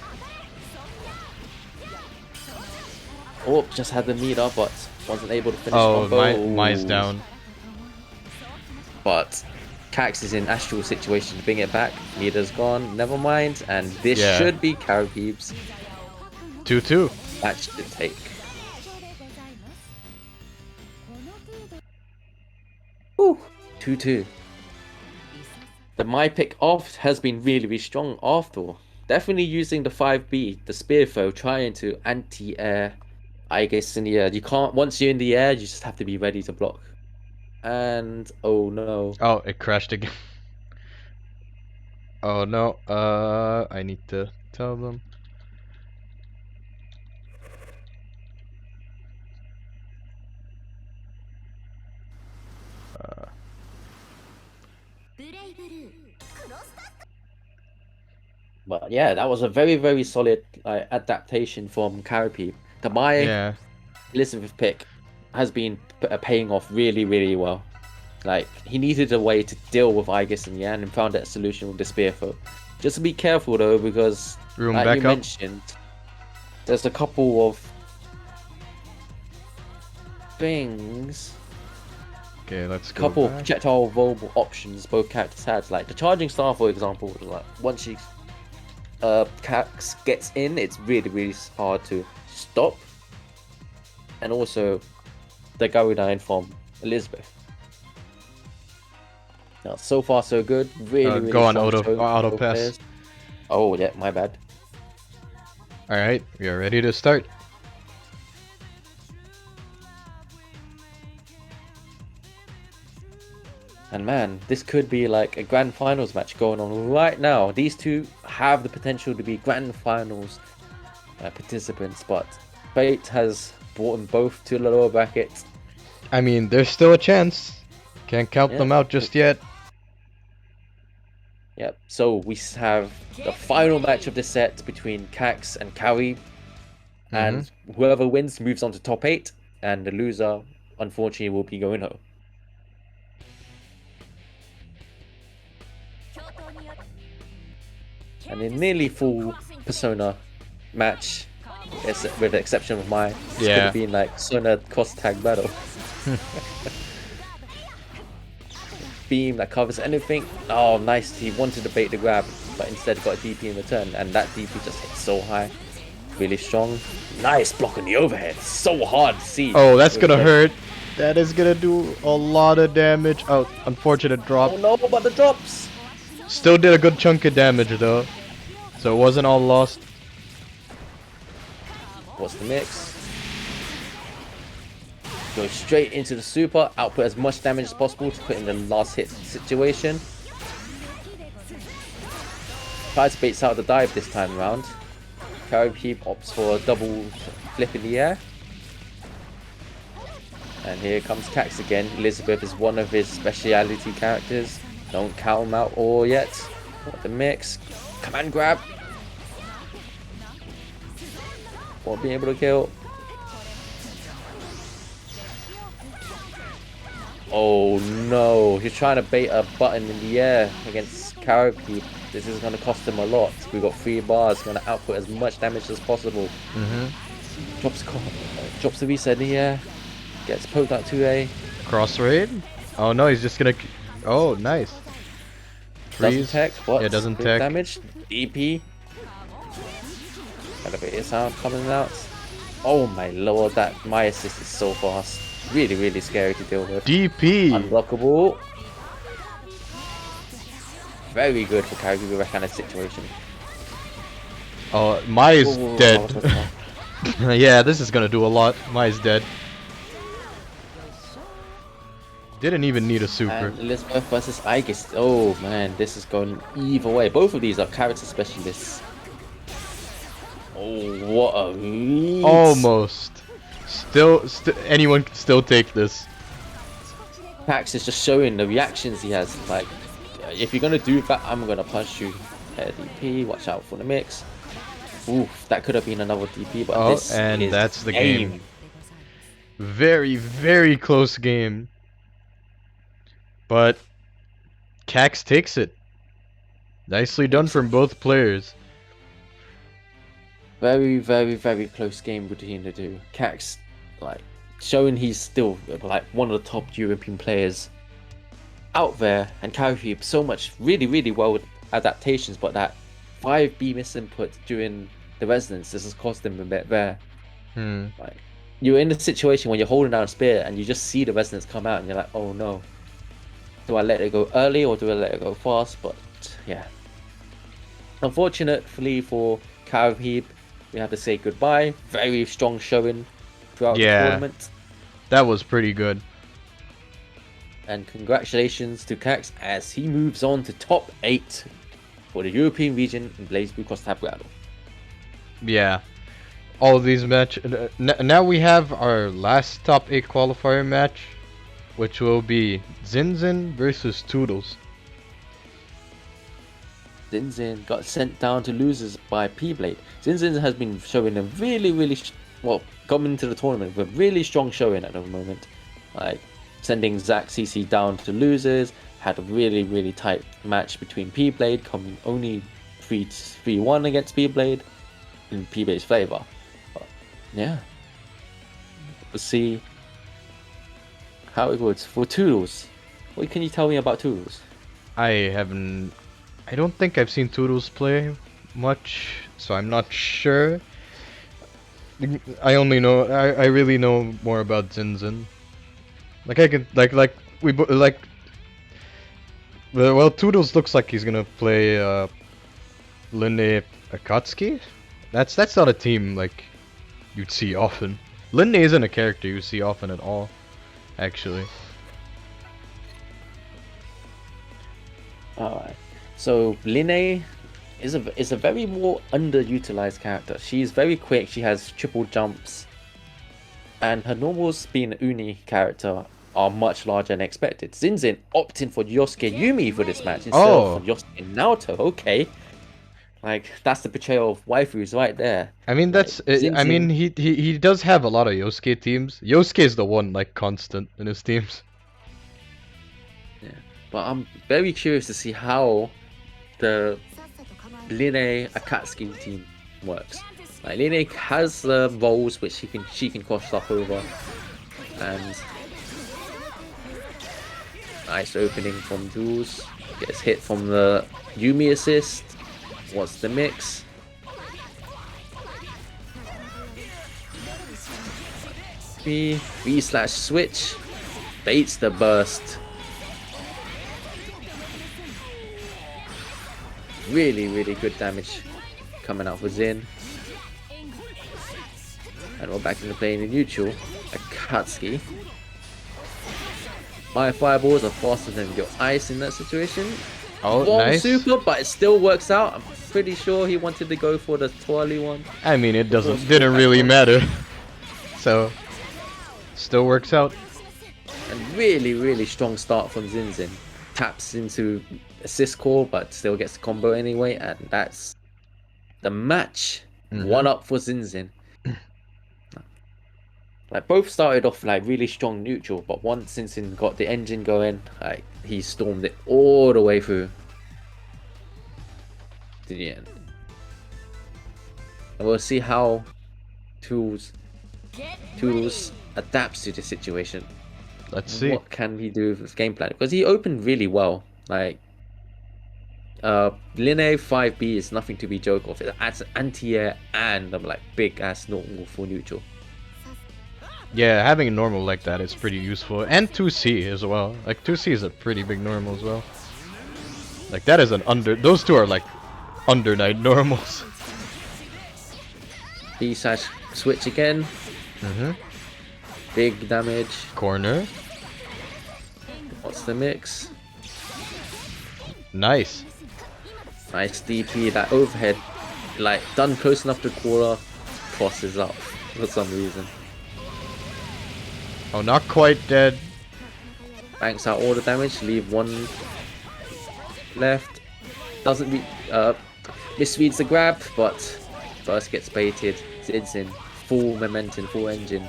Oh, just had the meter, but wasn't able to finish. Oh, combo. Mai's down. But Cax is in astral situation to bring it back. Meter's gone. Never mind. And this Yeah. should be Karahieb's 2-2. match to take. Ooh, 2-2. The my pick off has been really strong after all. Definitely using the 5B, the spear throw, trying to anti-air aegis in the air. You can't, once you're in the air, you just have to be ready to block. And oh no. Oh, it crashed again. Oh no, I need to tell them. But yeah, that was a very solid adaptation from Karahieb. The my Yeah. Elizabeth pick has been paying off really well. Like, he needed a way to deal with Aegis in the end and found that solution with the spear throw. Just be careful though, because Room like back you up. mentioned, there's a couple of things, Okay, let's go couple of back. projectile vulnerable options both characters had. Like the charging star, for example, like once she Cax gets in, it's really hard to stop. And also the Garudyne from Elizabeth. Now, so far so good. Really go on strong auto show from both pass. players. Oh yeah, my bad. Alright, we are ready to start. And man, this could be like a grand finals match going on right now. These two have the potential to be grand finals participants, but fate has brought them both to the lower bracket. I mean, there's still a chance. Can't count Yeah. them out just yet. Yep, so we have the final match of the set between Cax and Karahieb. And whoever wins moves on to top 8, and the loser, unfortunately, will be going home. And a nearly full Persona match, with the exception of my. This could have been like Persona cross tag battle. Beam that covers anything. Oh, nice. He wanted to bait the grab, but instead got a DP in return, and that DP just hit so high. Really strong. Nice block on the overhead. So hard to see. Oh, that's gonna hurt. That is gonna do a lot of damage. Oh, unfortunate drop. Oh no, but the drops. Still did a good chunk of damage though. So it wasn't all lost. What's the mix? Go straight into the super, output as much damage as possible to put in the last hit situation. Tries baits out the dive this time around. Karahieb opts for a double flip in the air. And here comes Cax again. Elizabeth is one of his speciality characters. Don't count him out all yet. Got the mix. Command grab. Won't be able to kill. Oh no, he's trying to bait a button in the air against Karahieb. This is going to cost him a lot. We've got 3 bars, going to output as much damage as possible. Drops the reset in the air. Gets poked out 2A. Cross raid? Oh no, he's just gonna. Oh, nice. Doesn't tech, but yeah, doesn't big tech. damage. DP. Got a bit of sound coming out. Oh my lord, that my assist is so fast. Really scary to deal with. DP. Unblockable. Very good for Karahieb with that kind of situation. Oh, Mai is Whoa, dead. Yeah, this is gonna do a lot. Mai is dead. Didn't even need a super. And Elizabeth versus Aegis. Oh man, this is going either way. Both of these are character specialists. Oh, what a lead. Almost. Still, anyone can still take this. Pax is just showing the reactions he has. Like, if you're gonna do that, I'm gonna punch you. DP, watch out for the mix. Oof, that could have been another DP, but this and is that's the game. Very close game. But Cax takes it. Nicely done from both players. Very close game between the two. Cax, like, showing he's still like one of the top European players out there, and Karahieb so much really well with adaptations, but that 5B misinput during the resonance, this has cost him a bit there. Like, you're in a situation when you're holding down a spear and you just see the resonance come out and you're like, oh no. Do I let it go early or do I let it go fast? But yeah. Unfortunately for Karahieb, we have to say goodbye. Very strong showing throughout the Yeah. tournament. That was pretty good. And congratulations to Cax as he moves on to top 8 for the European region in Blaze Blue Cross Tab Battle. Yeah. All these matches. Now we have our last top 8 qualifier match, which will be XinXin versus Toodls. XinXin got sent down to losers by P-Blade. XinXin has been showing a really, coming into the tournament with a really strong showing at the moment. Like, sending ZackCC down to losers, had a really tight match between P-Blade, coming only 3-1 against P-Blade in P-Blade's favour. But, yeah. We'll see how it goes. For Toodls, what can you tell me about Toodls? I don't think I've seen Toodles play much, so I'm not sure. I only know, I really know more about XinXin. Like I can, well, Toodles looks like he's gonna play linne Akatsuki. That's not a team like you'd see often. Linne isn't a character you see often at all, actually. Alright, so Linne is a very more underutilized character. She's very quick, she has triple jumps, and her normals being an Uni character are much larger than expected. XinXin opting for Yosuke Yumi for this match instead of Yosuke Naoto. Okay, like that's the betrayal of waifus right there. I mean that's I mean XinXin- he does have a lot of Yosuke teams. Yosuke is the one like constant in his teams. Yeah, but I'm very curious to see how the Linne Akatsuki team works. Like Linne has roles which she can cross stuff over, and nice opening from Toodls. Gets hit from the Yumi assist. What's the mix? B/switch. Baits the burst. Really good damage coming out for Xin. And we're back into play in the neutral. Akatsuki. My fireballs are faster than your ice in that situation. Oh, Wrong nice. super, but it still works out. I'm pretty sure he wanted to go for the twirly one. I mean, it didn't really matter. So, still works out. And really strong start from XinXin. Taps into assist core, but still gets the combo anyway, and that's the match. 1-up for XinXin. Like both started off like really strong neutral, but once XinXin got the engine going, like he stormed it all the way through to the end. And we'll see how Toodls adapts to the situation. Let's see. What can he do with his game plan? Because he opened really well. Like Linne 5B is nothing to be joke of. It adds anti-air and like big ass normal for neutral. Yeah, having a normal like that is pretty useful, and 2C as well. Like 2C is a pretty big normal as well. Like that is an under. Those two are like under night normals. B/switch again. Big damage. Corner. What's the mix? Nice. Nice DP. That overhead, like done close enough to quarter, crosses up for some reason. Oh, not quite dead. Banks out all the damage. Leave one left. Doesn't misreads the grab, but first gets baited. It's in full momentum, full engine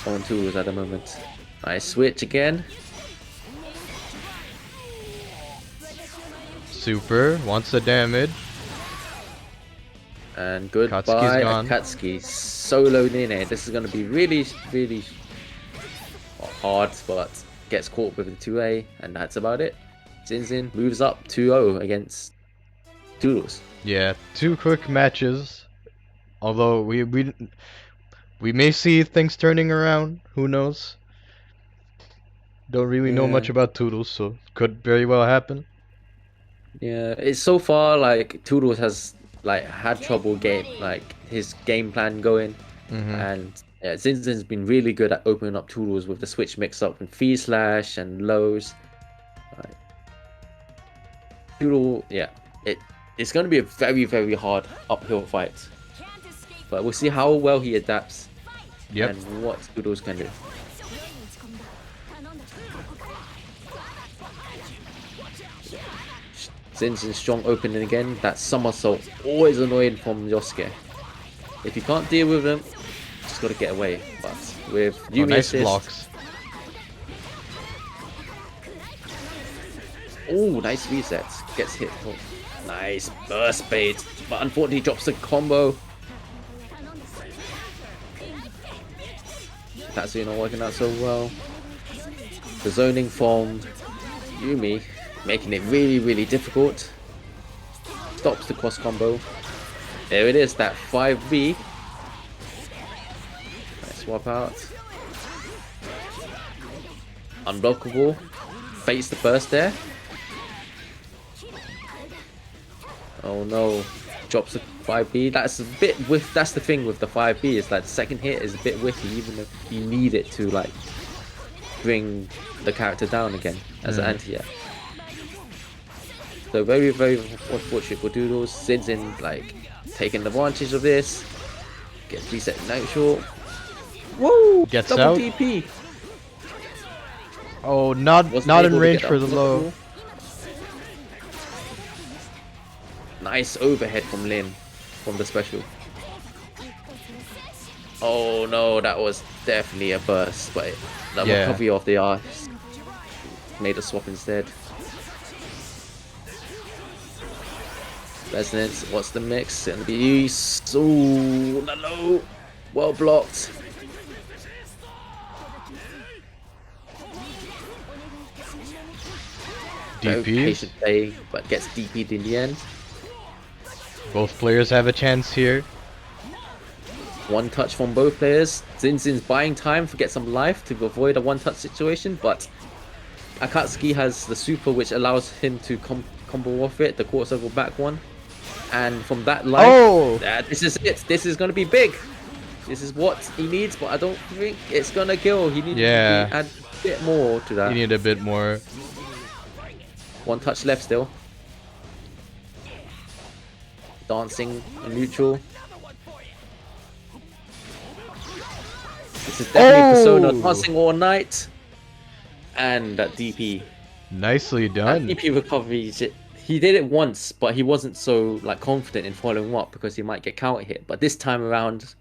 on Toodls at the moment. Nice switch again. Super wants the damage. And goodbye, Akatsuki's gone. Akatsuki. Solo Linne. This is going to be really hard, but gets caught with the 2A, and that's about it. XinXin moves up 2-0 against Toodls. Yeah, 2 quick matches. Although we may see things turning around. Who knows? Don't really know much Yeah. about Toodles, so could very well happen. Yeah, it's so far like Toodles has like had trouble his game plan going, Mm-hmm. and yeah, XinXin's been really good at opening up Toodles with the switch mix up and feed slash and lows. Like, Toodle, yeah, it's going to be a very hard uphill fight, but we'll see how well he adapts Yep. and what Toodles can do. XinXin strong opening again. That somersault always annoying from Yosuke. If you can't deal with them, just gotta get away. But with Yumi Nice assist, blocks. oh, nice resets. Gets hit. Oh, nice burst bait, but unfortunately drops the combo. That's not working out so well. The zoning from Yumi making it really difficult. Stops the cross combo. There it is, that 5B. Nice swap out. Unblockable. Fates the burst there. Oh no. Drops the 5B. That's a bit whiff. That's the thing with the 5B, is that the second hit is a bit whiffy, even though you need it to like bring the character down again as an anti-air. So very unfortunate for Doodles. XinXin like taking advantage of this. Gets reset neutral. Whoa! Gets double out. DP. Oh, not Wasn't in able to range get for the up low. Nice overhead from Lin from the special. Oh no, that was definitely a burst, but the Yeah. recovery of the ice made a swap instead. Resonance, what's the mix? It's gonna be so low. Well blocked. Very DP. patient play, but gets DP'd in the end. Both players have a chance here. One touch from both players. XinXin's buying time to get some life to avoid a one-touch situation, but Akatsuki has the super which allows him to combo off it, the quarter circle back one. And from that life, Oh! this is it. This is going to be big. This is what he needs, but I don't think it's going to kill. He needs to add a bit more to that. You need a bit more. One touch left still. Dancing in neutral. This is definitely Persona dancing all night. And that DP. Nicely That done. DP recovery, he did it once, but he wasn't so like confident in following up because he might get counter hit. But this time around,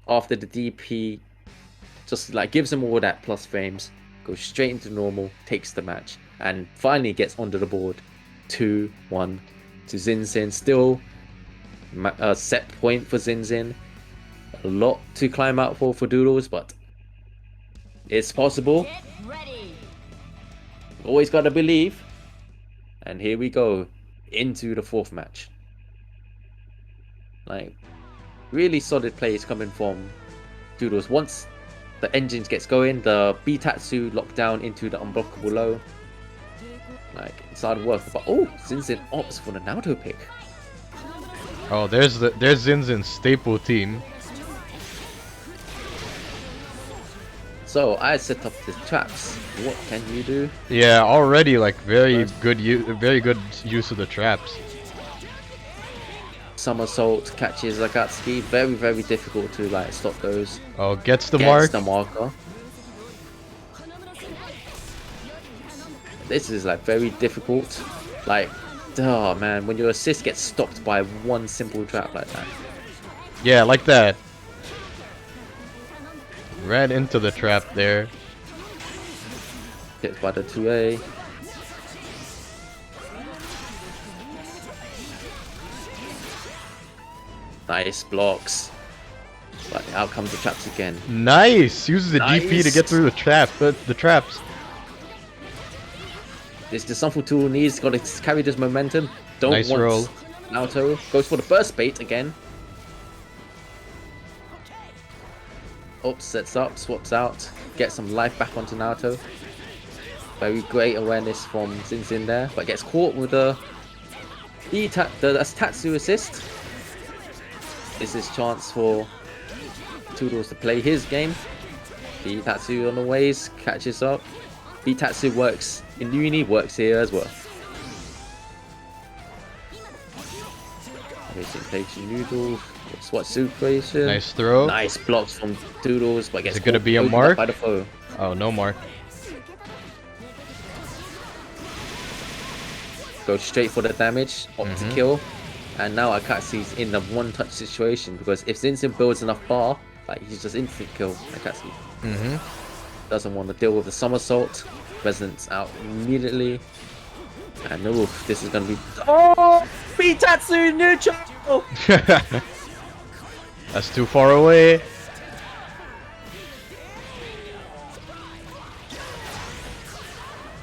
after the DP, just like gives him all that plus frames, goes straight into normal, takes the match, and finally gets onto the board. 2-1 to XinXin. Still a set point for XinXin. A lot to climb out for Doodles, but it's possible. Get ready. Always gotta believe. And here we go into the fourth match. Like, really solid plays coming from Doodles. Once the engines gets going, the Bitatsu locked down into the unblockable low. Like, it started working, but oh, XinXin opts for the Naruto pick. Oh, there's XinXin's staple team. So I set up the traps. What can you do? Yeah, already like very good use of the traps. Somersault catches Akatsuki. Very difficult to like stop those. Oh, gets the Gets mark. the marker. This is like very difficult. Like, oh man, when your assist gets stopped by one simple trap like that. Yeah, like that. Ran into the trap there. Hit by the 2A. Nice blocks. But out comes the traps again. Nice! Uses the DP to Nice. get through the traps. This the Sunful tool needs, got to carry this momentum. Don't Nice want roll. Naruto. Goes for the burst bait again. Oops, sets up, swaps out. Get some life back onto Naruto. Very great awareness from XinXin there, but gets caught with the Tatsu assist. This is chance for Toodls to play his game. Tatsu on the ways, catches up. Tatsu works in uni, works here as well. Amazing play to Noodles. What situation? Nice throw. Nice blocks from Toodles, but gets Is it gonna be a opened up mark? by the foe. Oh, no mark. Goes straight for the damage, opt to kill. And now Akatsuki's in the one-touch situation because if XinXin builds enough bar, like he's just instant kill Akatsuki. Doesn't want to deal with the somersault. Resonance out immediately. And oof, this is gonna be Tatsu neutral! That's too far away.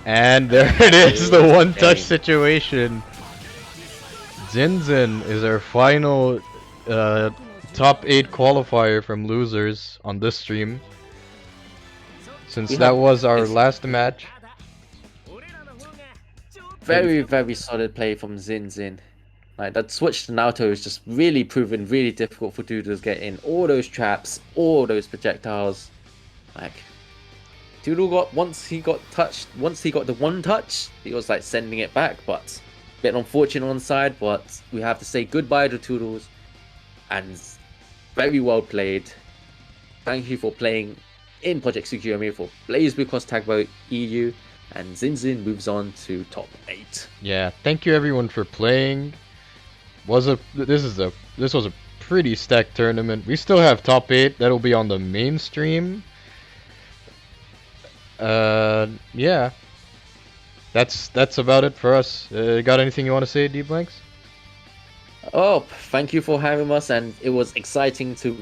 And there it is, the one-touch situation. XinXin is our final top 8 qualifier from losers on this stream. Since that was our last match. Very, very solid play from XinXin. Like that switch to Naruto is just really proven really difficult for Toodles to get in. All those traps, all those projectiles. Like Toodle got once he got the one touch, he was like sending it back, but a bit unfortunate on the side, but we have to say goodbye to Toodles. And very well played. Thank you for playing in Project Tsukiyomi for Blaze Blue Cross Tag Battle EU. And XinXin moves on to top 8. Yeah, thank you everyone for playing. This was a pretty stacked tournament. We still have top 8 that'll be on the main stream. Yeah. That's about it for us. Got anything you want to say, D-Blanks? Oh, thank you for having us, and it was exciting to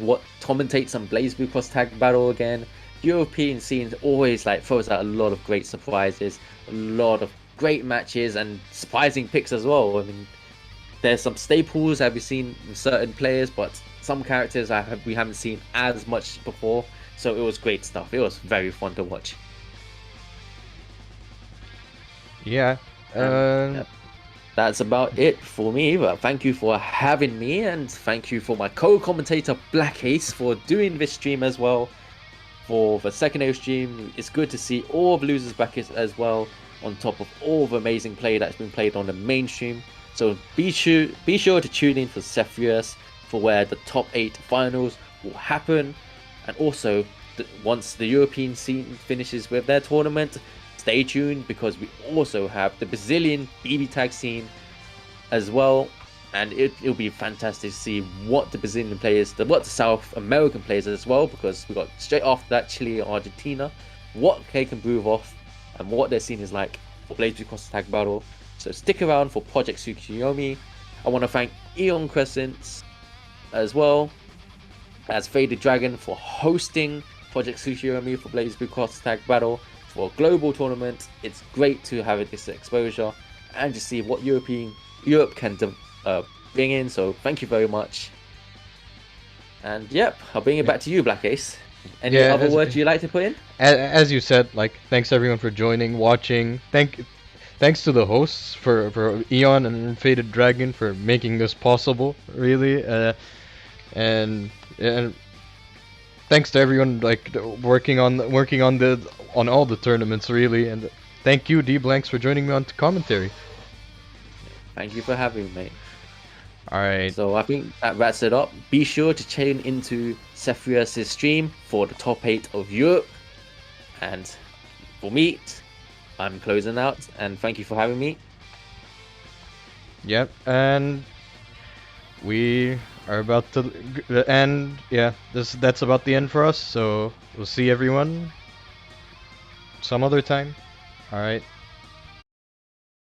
commentate some Blaze Blue Cross Tag Battle again. European scene always like throws out a lot of great surprises, a lot of great matches and surprising picks as well. I mean, there's some staples that we've seen with certain players, but some characters we haven't seen as much before. So it was great stuff. It was very fun to watch. Yeah. That's about it for me, but thank you for having me, and thank you for my co-commentator Black Ace for doing this stream as well. For the secondary stream, it's good to see all the losers back as well, on top of all the amazing play that's been played on the mainstream. So be sure to tune in for Seth for where the top 8 finals will happen, and also once the European scene finishes with their tournament, stay tuned because we also have the Brazilian BB tag scene as well. And it'll be fantastic to see what the Brazilian players, what the South American players as well, because we got straight after that Chile and Argentina, what they can prove off and what their scene is like for Blaze Blue Cross Tag Battle. So stick around for Project Tsukiyomi. I want to thank Eon Crescents as well as Faded Dragon for hosting Project Tsukiyomi for Blaze Blue Cross Tag Battle for a global tournament. It's great to have this exposure and to see what Europe can bring in, so thank you very much. And yep, I'll bring it back to you, Black Ace. Any other words you'd like to put in? As you said, like, thanks everyone for joining, watching. Thanks to the hosts for Eon and Faded Dragon for making this possible, really. And thanks to everyone like working on all the tournaments, really. And thank you, D-Blanks, for joining me on commentary. Thank you for having me. Alright. So I think that wraps it up. Be sure to tune into Seth stream for the top 8 of Europe. And for me, I'm closing out, and thank you for having me. Yep, and we are about to end. Yeah, that's about the end for us. So we'll see everyone some other time. Alright.